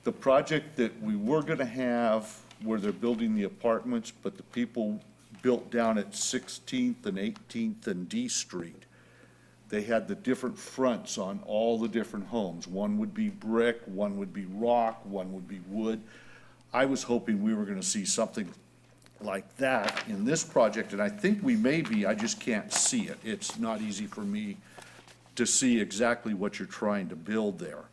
The project that we were gonna have where they're building the apartments, but the people built down at 16th and 18th and D Street. They had the different fronts on all the different homes. One would be brick, one would be rock, one would be wood. I was hoping we were gonna see something like that in this project, and I think we may be, I just can't see it. It's not easy for me to see exactly what you're trying to build there.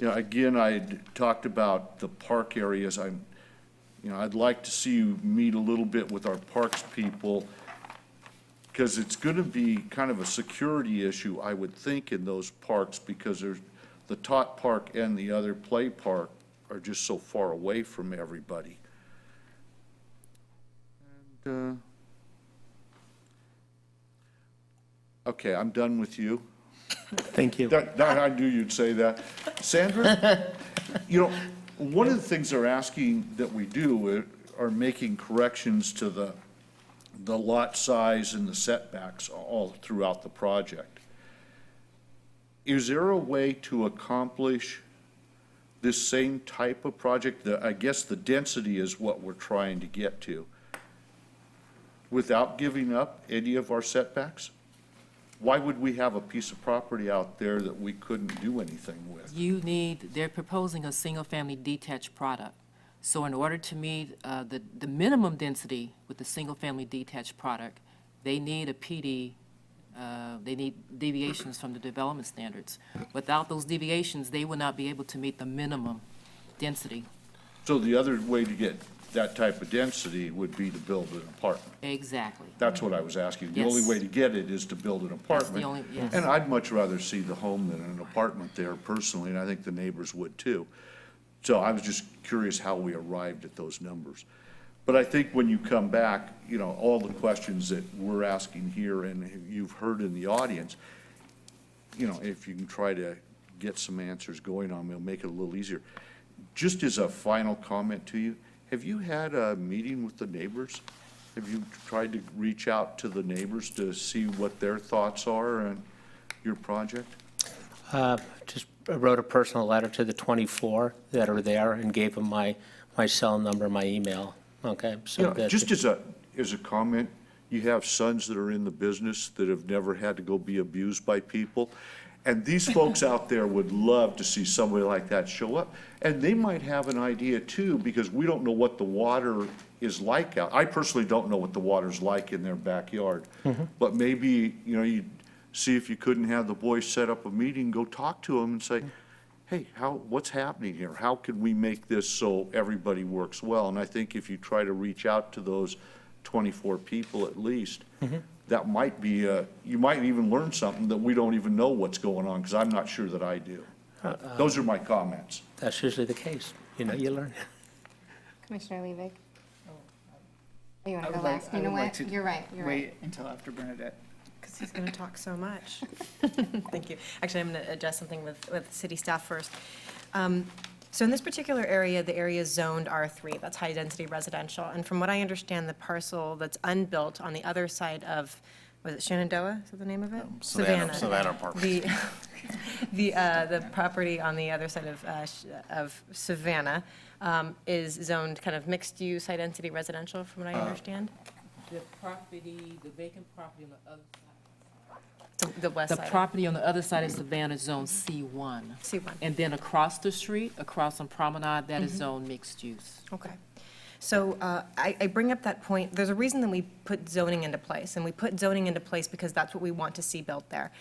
Again, I talked about the park areas. I'd like to see you meet a little bit with our parks people, because it's going to be kind of a security issue, I would think, in those parks, because there's the Tot Park and the other play park are just so far away from everybody. And, okay, I'm done with you. Thank you. I knew you'd say that. Sandra, one of the things they're asking that we do are making corrections to the lot size and the setbacks all throughout the project. Is there a way to accomplish this same type of project? I guess the density is what we're trying to get to, without giving up any of our setbacks? Why would we have a piece of property out there that we couldn't do anything with? They're proposing a single-family detached product. So in order to meet the minimum density with the single-family detached product, they need a PD, they need deviations from the development standards. Without those deviations, they will not be able to meet the minimum density. So the other way to get that type of density would be to build an apartment. Exactly. That's what I was asking. The Yes. only way to get it is to build an apartment. only- yes. And I'd much rather see the home than an apartment there personally, and I think the neighbors would too. So I was just curious how we arrived at those numbers. But I think when you come back, all the questions that we're asking here and you've heard in the audience, if you can try to get some answers going on, it'll make it a little easier. Just as a final comment to you, have you had a meeting with the neighbors? Have you tried to reach out to the neighbors to see what their thoughts are on your project? Just wrote a personal letter to the 24 that are there and gave them my cell number, my email, okay? So that- Just as a comment, you have sons that are in the business that have never had to go be abused by people. And these folks out there would love to see somebody like that show up. And they might have an idea too, because we don't know what the water is like out. I personally don't know what the water's like in their backyard. But maybe, you'd see if you couldn't have the boys set up a meeting, go talk to them and say, hey, what's happening here? How can we make this so everybody works well? And I think if you try to reach out to those 24 people at least, that might be, you might even learn something that we don't even know what's going on, because I'm not sure that I do. Those are my comments. That's usually the case. You learn. Commissioner Levick? You want I to go would like- last? I You know would like what? to You're right, you're right. Wait until after Bernadette. Because he's going to talk so much. Thank you. Actually, I'm going to address something with city staff first. So in this particular area, the area is zoned R3, that's high-density residential. And from what I understand, the parcel that's unbuilt on the other side of, was it Shenandoah, is that the name of it? Savannah Apartments. The property on the other side of Savannah is zoned kind of mixed-use, high-density residential, from what I understand? The vacant property on the other side. The west The side. property on the other side of Savannah is zone C1. C1. And then across the street, across on Promenade, that is zone mixed use. Okay. So I bring up that point, there's a reason that we put zoning into place, and we put zoning into place because that's what we want to see built there.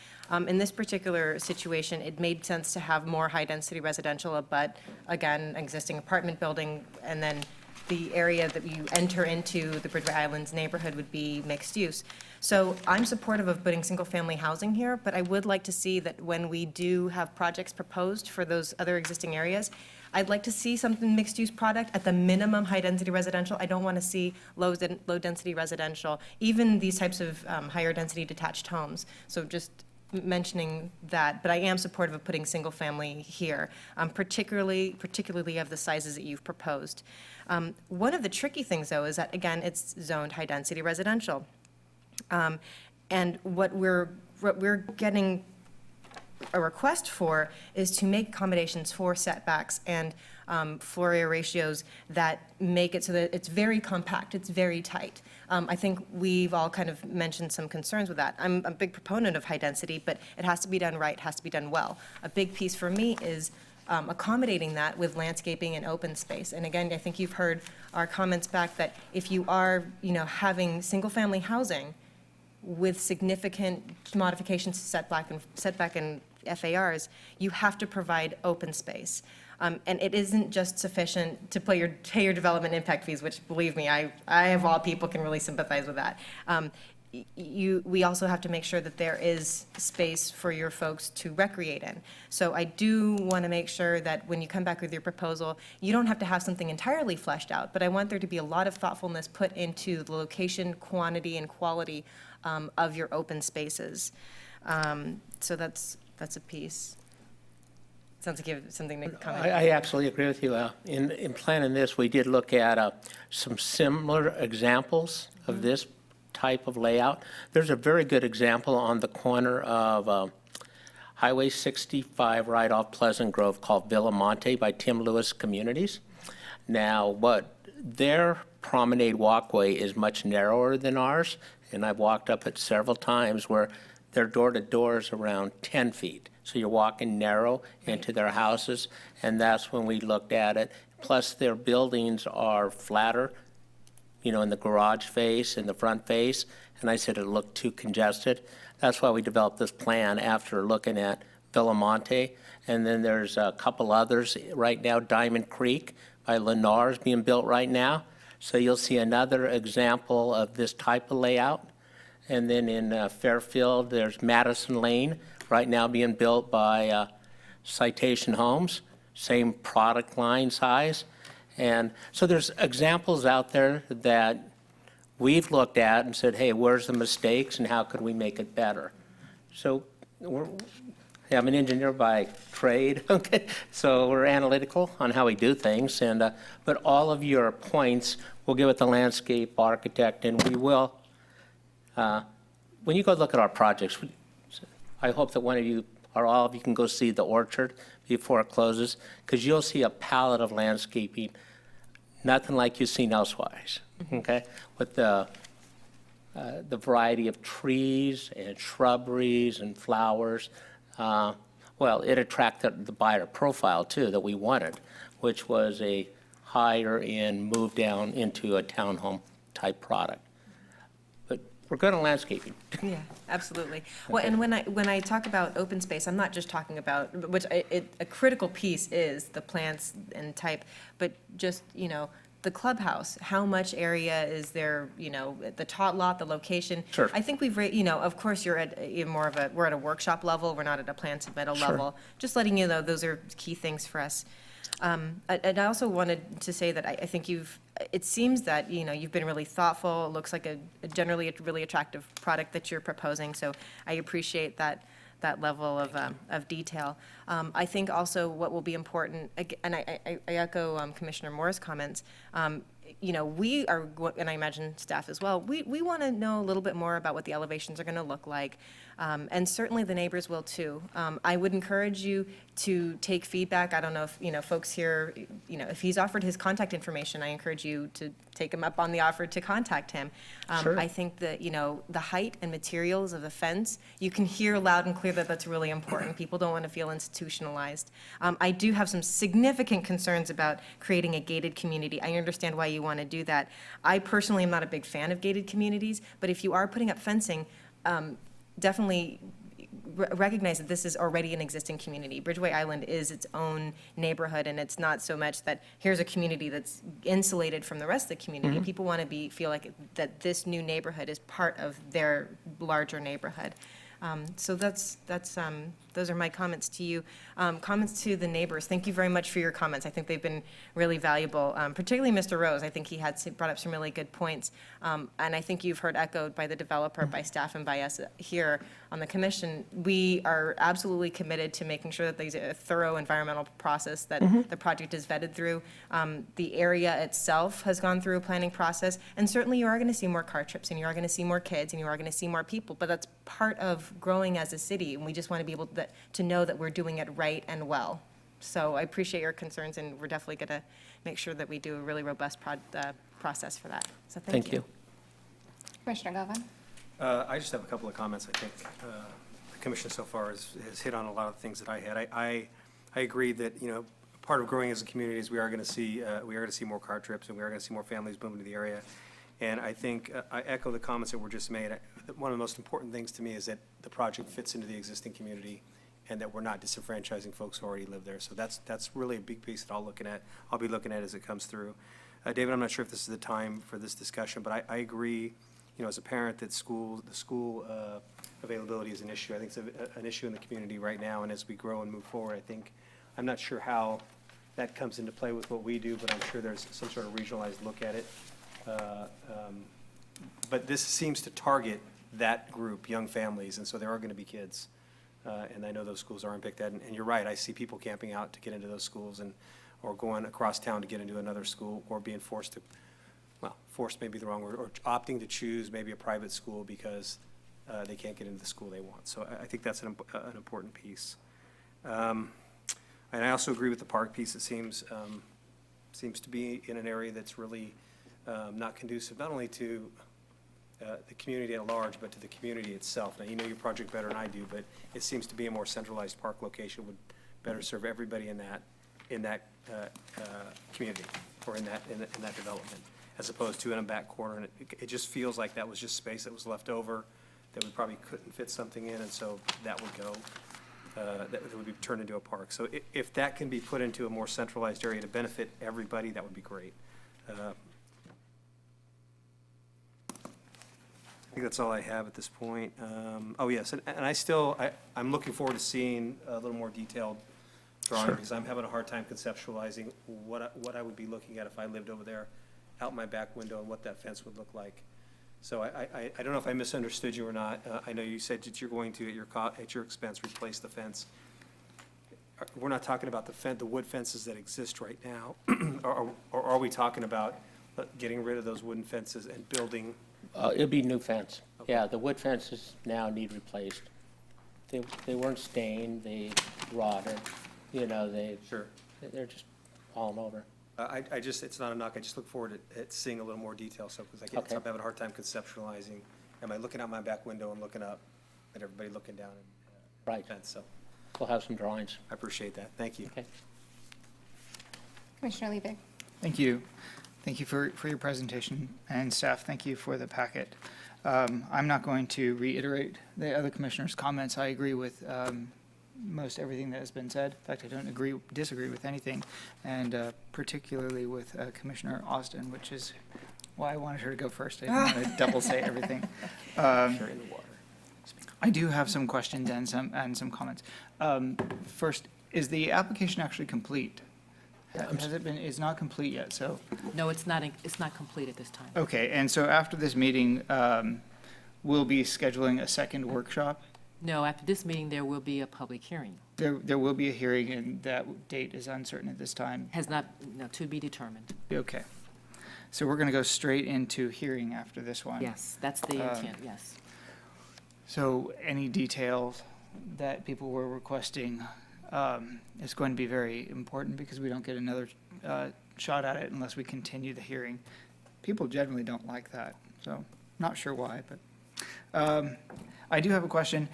In this particular situation, it made sense to have more high-density residential, but again, existing apartment building, and then the area that you enter into the Bridgeway Islands neighborhood would be mixed use. So I'm supportive of putting single-family housing here, but I would like to see that when we do have projects proposed for those other existing areas, I'd like to see something mixed-use product, at the minimum, high-density residential. I don't want to see low-density residential, even these types of higher-density detached homes. So just mentioning that, but I am supportive of putting single-family here, particularly of the sizes that you've proposed. One of the tricky things, though, is that, again, it's zoned high-density residential. And what we're getting a request for is to make accommodations for setbacks and floor area ratios that make it so that it's very compact, it's very tight. I think we've all kind of mentioned some concerns with that. I'm a big proponent of high density, but it has to be done right, it has to be done well. A big piece for me is accommodating that with landscaping and open space. And again, I think you've heard our comments back that if you are, having single-family housing with significant modifications to setback and FARs, you have to provide open space. And it isn't just sufficient to pay your development impact fees, which, believe me, I of all people can really sympathize with that. We also have to make sure that there is space for your folks to recreate in. So I do want to make sure that when you come back with your proposal, you don't have to have something entirely fleshed out, but I want there to be a lot of thoughtfulness put into the location, quantity, and quality of your open spaces. So that's a piece. Sounds like you have something to comment. I absolutely agree with you. In planning this, we did look at some similar examples of this type of layout. There's a very good example on the corner of Highway 65 right off Pleasant Grove called Villa Monte by Tim Lewis Communities. Now, their promenade walkway is much narrower than ours, and I've walked up it several times where their door-to-door is around 10 feet. So you're walking narrow into their houses, and that's when we looked at it. Plus, their buildings are flatter, in the garage face and the front face, and I said it looked too congested. That's why we developed this plan after looking at Villa Monte. And then there's a couple others right now. Diamond Creek by Lennar is being built right now. So you'll see another example of this type of layout. And then in Fairfield, there's Madison Lane, right now being built by Citation Homes, same product line size. And so there's examples out there that we've looked at and said, hey, where's the mistakes and how could we make it better? So I'm an engineer by trade, okay? So we're analytical on how we do things. And but all of your points, we'll give it the landscape architect, and we will. When you go look at our projects, I hope that one of you or all of you can go see the orchard before it closes, because you'll see a palette of landscaping, nothing like you've seen elsewise, okay? With the variety of trees and shrubberies and flowers. Well, it attracted the buyer profile, too, that we wanted, which was a higher end move down into a townhome type product. We're good on landscaping. Yeah, absolutely. Well, and when I talk about open space, I'm not just talking about, a critical piece is the plants and type, but just, the clubhouse, how much area is there, the tot lot, the location. Sure. I think we've, of course, we're at a workshop level, we're not at a plan submittal Sure. level. Just letting you know, those are key things for us. And I also wanted to say that I think it seems that, you've been really thoughtful. It looks like generally a really attractive product that you're proposing, so I appreciate that level of detail. I think also what will be important, and I echo Commissioner Moore's comments, we are, and I imagine staff as well, we want to know a little bit more about what the elevations are going to look like, and certainly the neighbors will too. I would encourage you to take feedback. I don't know if, folks here, if he's offered his contact information, I encourage you to take him up on the offer to contact him. Sure. I think that, the height and materials of the fence, you can hear loud and clear that that's really important. People don't want to feel institutionalized. I do have some significant concerns about creating a gated community. I understand why you want to do that. I personally am not a big fan of gated communities, but if you are putting up fencing, definitely recognize that this is already an existing community. Bridgeway Island is its own neighborhood, and it's not so much that here's a community that's insulated from the rest of the community. People want to feel like that this new neighborhood is part of their larger neighborhood. So those are my comments to you. Comments to the neighbors. Thank you very much for your comments. I think they've been really valuable, particularly Mr. Rose. I think he brought up some really good points. And I think you've heard echoed by the developer, by staff, and by us here on the commission. We are absolutely committed to making sure that there's a thorough environmental process that the project is vetted through. The area itself has gone through a planning process, and certainly you are going to see more car trips, and you are going to see more kids, and you are going to see more people, but that's part of growing as a city, and we just want to be able to know that we're doing it right and well. So I appreciate your concerns, and we're definitely going to make sure that we do a really robust process for that. So thank you. Commissioner Galvin? I just have a couple of comments. I think the commission so far has hit on a lot of the things that I had. I agree that, part of growing as a community is we are going to see more car trips, and we are going to see more families moving to the area. And I think, I echo the comments that were just made. One of the most important things to me is that the project fits into the existing community and that we're not disenfranchising folks who already live there. So that's really a big piece that I'll be looking at as it comes through. David, I'm not sure if this is the time for this discussion, but I agree, as a parent, that the school availability is an issue. I think it's an issue in the community right now, and as we grow and move forward, I'm not sure how that comes into play with what we do, but I'm sure there's some sort of regionalized look at it. But this seems to target that group, young families, and so there are going to be kids. And I know those schools aren't picked at, and you're right, I see people camping out to get into those schools or going across town to get into another school, or being forced to, forced may be the wrong word, or opting to choose maybe a private school because they can't get into the school they want. So I think that's an important piece. And I also agree with the park piece. It seems to be in an area that's really not conducive, not only to the community at large, but to the community itself. Now, you know your project better than I do, but it seems to be a more centralized park location would better serve everybody in that community or in that development, as opposed to in a back corner. And it just feels like that was just space that was left over that we probably couldn't fit something in, and so that would go. That would be turned into a park. So if that can be put into a more centralized area to benefit everybody, that would be great. I think that's all I have at this point. Oh, yes, and I'm looking forward to seeing a little more detailed drawing, because I'm having a hard time conceptualizing what I would be looking at if I lived over there out my back window and what that fence would look like. So I don't know if I misunderstood you or not. I know you said that you're going to, at your expense, replace the fence. We're not talking about the wood fences that exist right now, or are we talking about getting rid of those wooden fences and building? It'll be new fence. Okay. Yeah, the wood fences now need replaced. They weren't stained, they rotted, they're just falling over. It's not a knock, I just look forward at seeing a little more detail, because I'm having a hard time conceptualizing. Am I looking out my back window and looking up at everybody looking down at right. the fence? So we'll have some drawings. I appreciate that. Thank you. Okay. Commissioner Liebig. Thank you. Thank you for your presentation, and staff, thank you for the packet. I'm not going to reiterate the other commissioners' comments. I agree with most everything that has been said. In fact, I don't disagree with anything, and particularly with Commissioner Austin, which is why I wanted her to go first. I didn't want to double say everything. I do have some questions and some comments. First, is the application actually complete? Has it been? It's not complete yet. So No, it's not complete at this time. okay. And so after this meeting, we'll be scheduling a second workshop. No, after this meeting, there will be a public hearing. There will be a hearing, and that date is uncertain at this time. To be determined. Okay. So we're going to go straight into hearing after this one. Yes, that's the intent, yes. So any details that people were requesting is going to be very important, because we don't get another shot at it unless we continue the hearing. People generally don't like that, so not sure why, but I do have a question.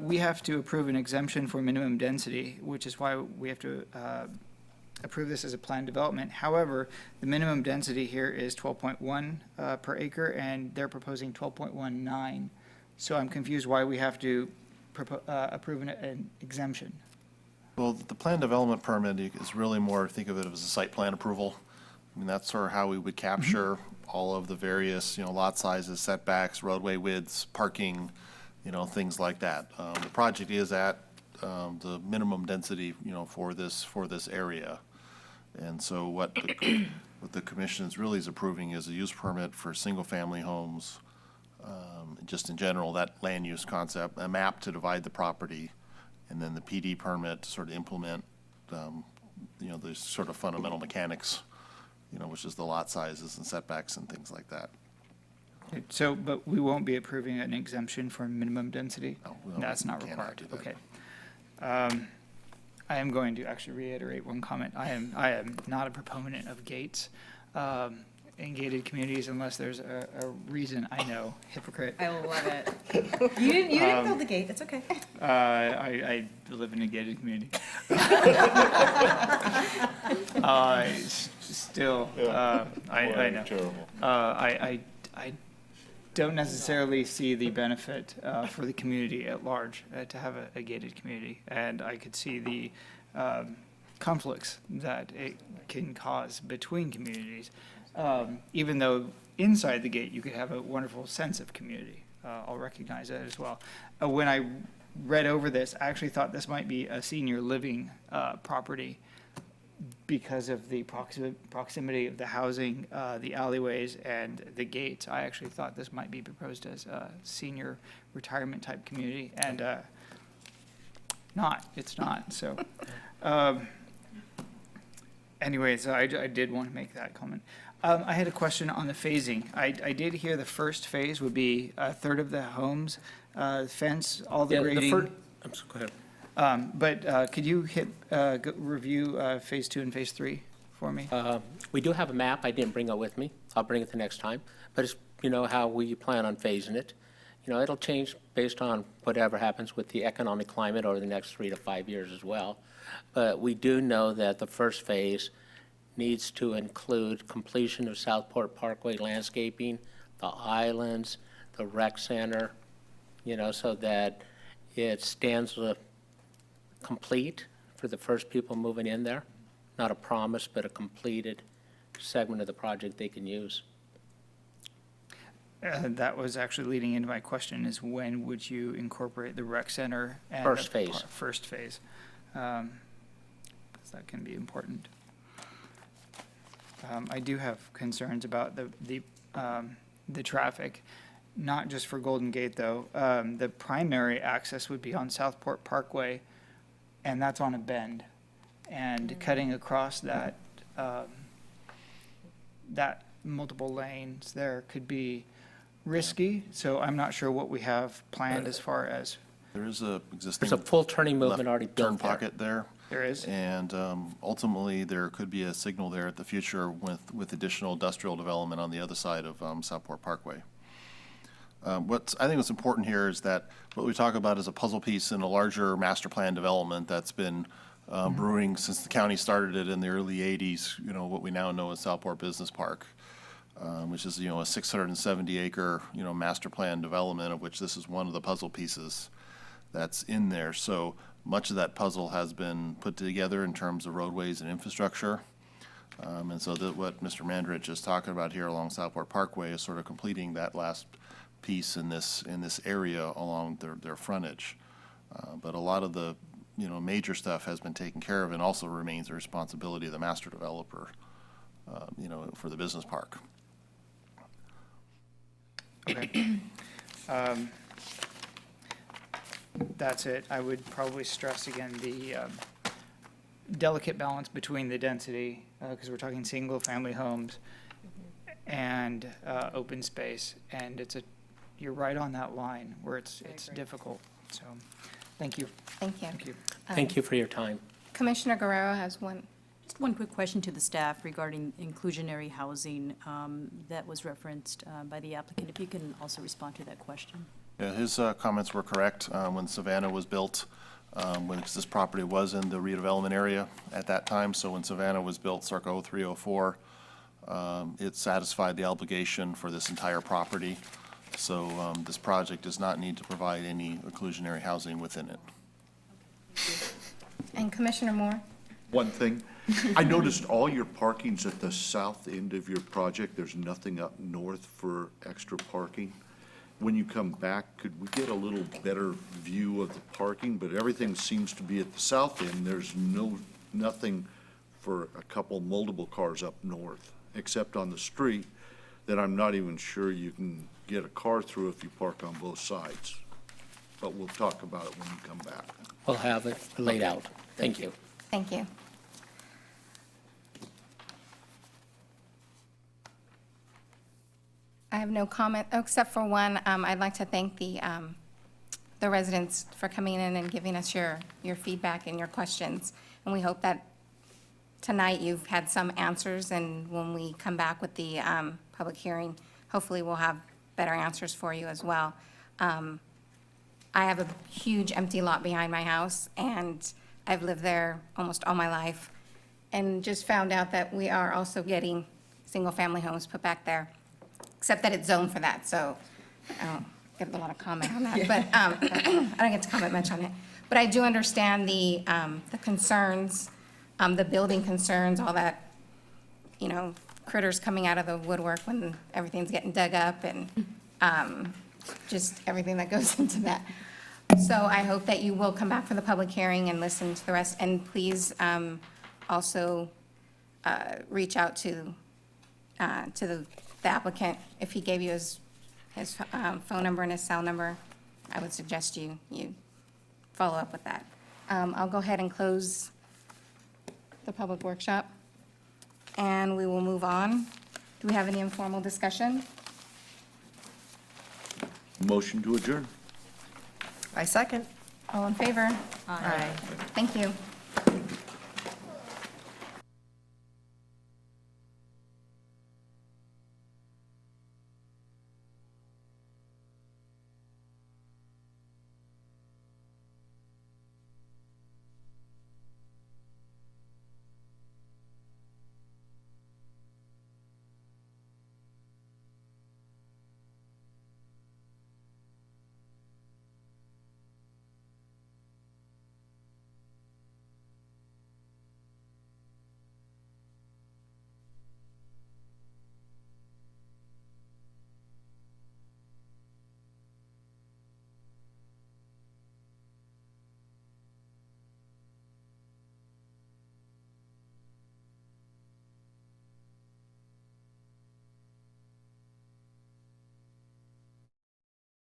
We have to approve an exemption for minimum density, which is why we have to approve this as a planned development. However, the minimum density here is 12.1 per acre, and they're proposing 12.19. So I'm confused why we have to approve an exemption. Well, the plan development permit is really more, think of it as a site plan approval. I mean, that's sort of how we would capture all of the various, lot sizes, setbacks, roadway widths, parking, things like that. The project is at the minimum density, for this area. And so what the commission is really approving is a use permit for single-family homes, just in general, that land use concept, a map to divide the property, and then the PD permit to sort of implement, the sort of fundamental mechanics, which is the lot sizes and setbacks and things like that. So, but we won't be approving an exemption for minimum density? No, that's not we required. cannot do that. Okay. I am going to actually reiterate one comment. I am not a proponent of gates. in gated communities unless there's a reason I know. Hypocrite. I love it. You didn't build the gate, it's okay. I live in a gated community. Still, I know. Terrible. I don't necessarily see the benefit for the community at large to have a gated community, and I could see the conflicts that it can cause between communities. Even though inside the gate you could have a wonderful sense of community, I'll recognize that as well. When I read over this, I actually thought this might be a senior living property because of the proximity of the housing, the alleyways, and the gates. I actually thought this might be proposed as a senior retirement type community, and it's not. So anyways, I did want to make that comment. I had a question on the phasing. I did hear the first phase would be a third of the homes, fence, all the grading. Go ahead. But could you review phase 2 and phase 3 for me? We do have a map. I didn't bring it with me. I'll bring it the next time. But it's, how we plan on phasing it. It'll change based on whatever happens with the economic climate over the next 3 to 5 years as well. But we do know that the first phase needs to include completion of Southport Parkway landscaping, the islands, the rec center, so that it stands complete for the first people moving in there. Not a promise, but a completed segment of the project they can use. That was actually leading into my question, is when would you incorporate the rec center? And First phase. First phase. Because that can be important. I do have concerns about the traffic, not just for Golden Gate, though. The primary access would be on Southport Parkway, and that's on a bend. And cutting across that multiple lanes there could be risky, so I'm not sure what we have planned as far as. There is a existing. There's a full turning movement left already turn built there. pocket there. There is? And ultimately, there could be a signal there at the future with additional industrial development on the other side of Southport Parkway. I think what's important here is that what we talk about is a puzzle piece in a larger master plan development that's been brewing since the county started it in the early 80s, what we now know as Southport Business Park, which is, a 670-acre, master plan development, of which this is one of the puzzle pieces that's in there. So much of that puzzle has been put together in terms of roadways and infrastructure. And so what Mr. Mandrich is talking about here along Southport Parkway is sort of completing that last piece in this area along their frontage. But a lot of the major stuff has been taken care of and also remains the responsibility of the master developer, for the business park. Okay. That's it. I would probably stress again the delicate balance between the density, because we're talking single-family homes, and open space, and you're right on that line where it's difficult. So, thank you. Thank you. Thank you. Thank you for your time. Commissioner Guerrero has one. Just one quick question to the staff regarding inclusionary housing that was referenced by the applicant. If you can also respond to that question. Yeah, his comments were correct. When Savannah was built, because this property was in the redevelopment area at that time, so when Savannah was built circa 03, 04, it satisfied the obligation for this entire property. So this project does not need to provide any inclusionary housing within it. And Commissioner Moore? One thing, I noticed all your parking's at the south end of your project. There's nothing up north for extra parking. When you come back, could we get a little better view of the parking? But everything seems to be at the south end. There's nothing for a couple multiple cars up north, except on the street that I'm not even sure you can get a car through if you park on both sides. But we'll talk about it when you come back. We'll have it laid out. Thank you. Thank you. I have no comment, except for one. I'd like to thank the residents for coming in and giving us your feedback and your questions. And we hope that tonight you've had some answers, and when we come back with the public hearing, hopefully we'll have better answers for you as well. I have a huge empty lot behind my house, and I've lived there almost all my life, and just found out that we are also getting single-family homes put back there, except that it's zoned for that, so I don't get a lot of comment on that, but I don't get to comment much on it. But I do understand the concerns, the building concerns, all that, critters coming out of the woodwork when everything's getting dug up, and just everything that goes into that. So I hope that you will come back for the public hearing and listen to the rest, and please also reach out to the applicant. If he gave you his phone number and his cell number, I would suggest you follow up with that. I'll go ahead and close the public workshop, and we will move on. Do we have any informal discussion? Motion to adjourn. I second. All in favor? Aye. Thank you.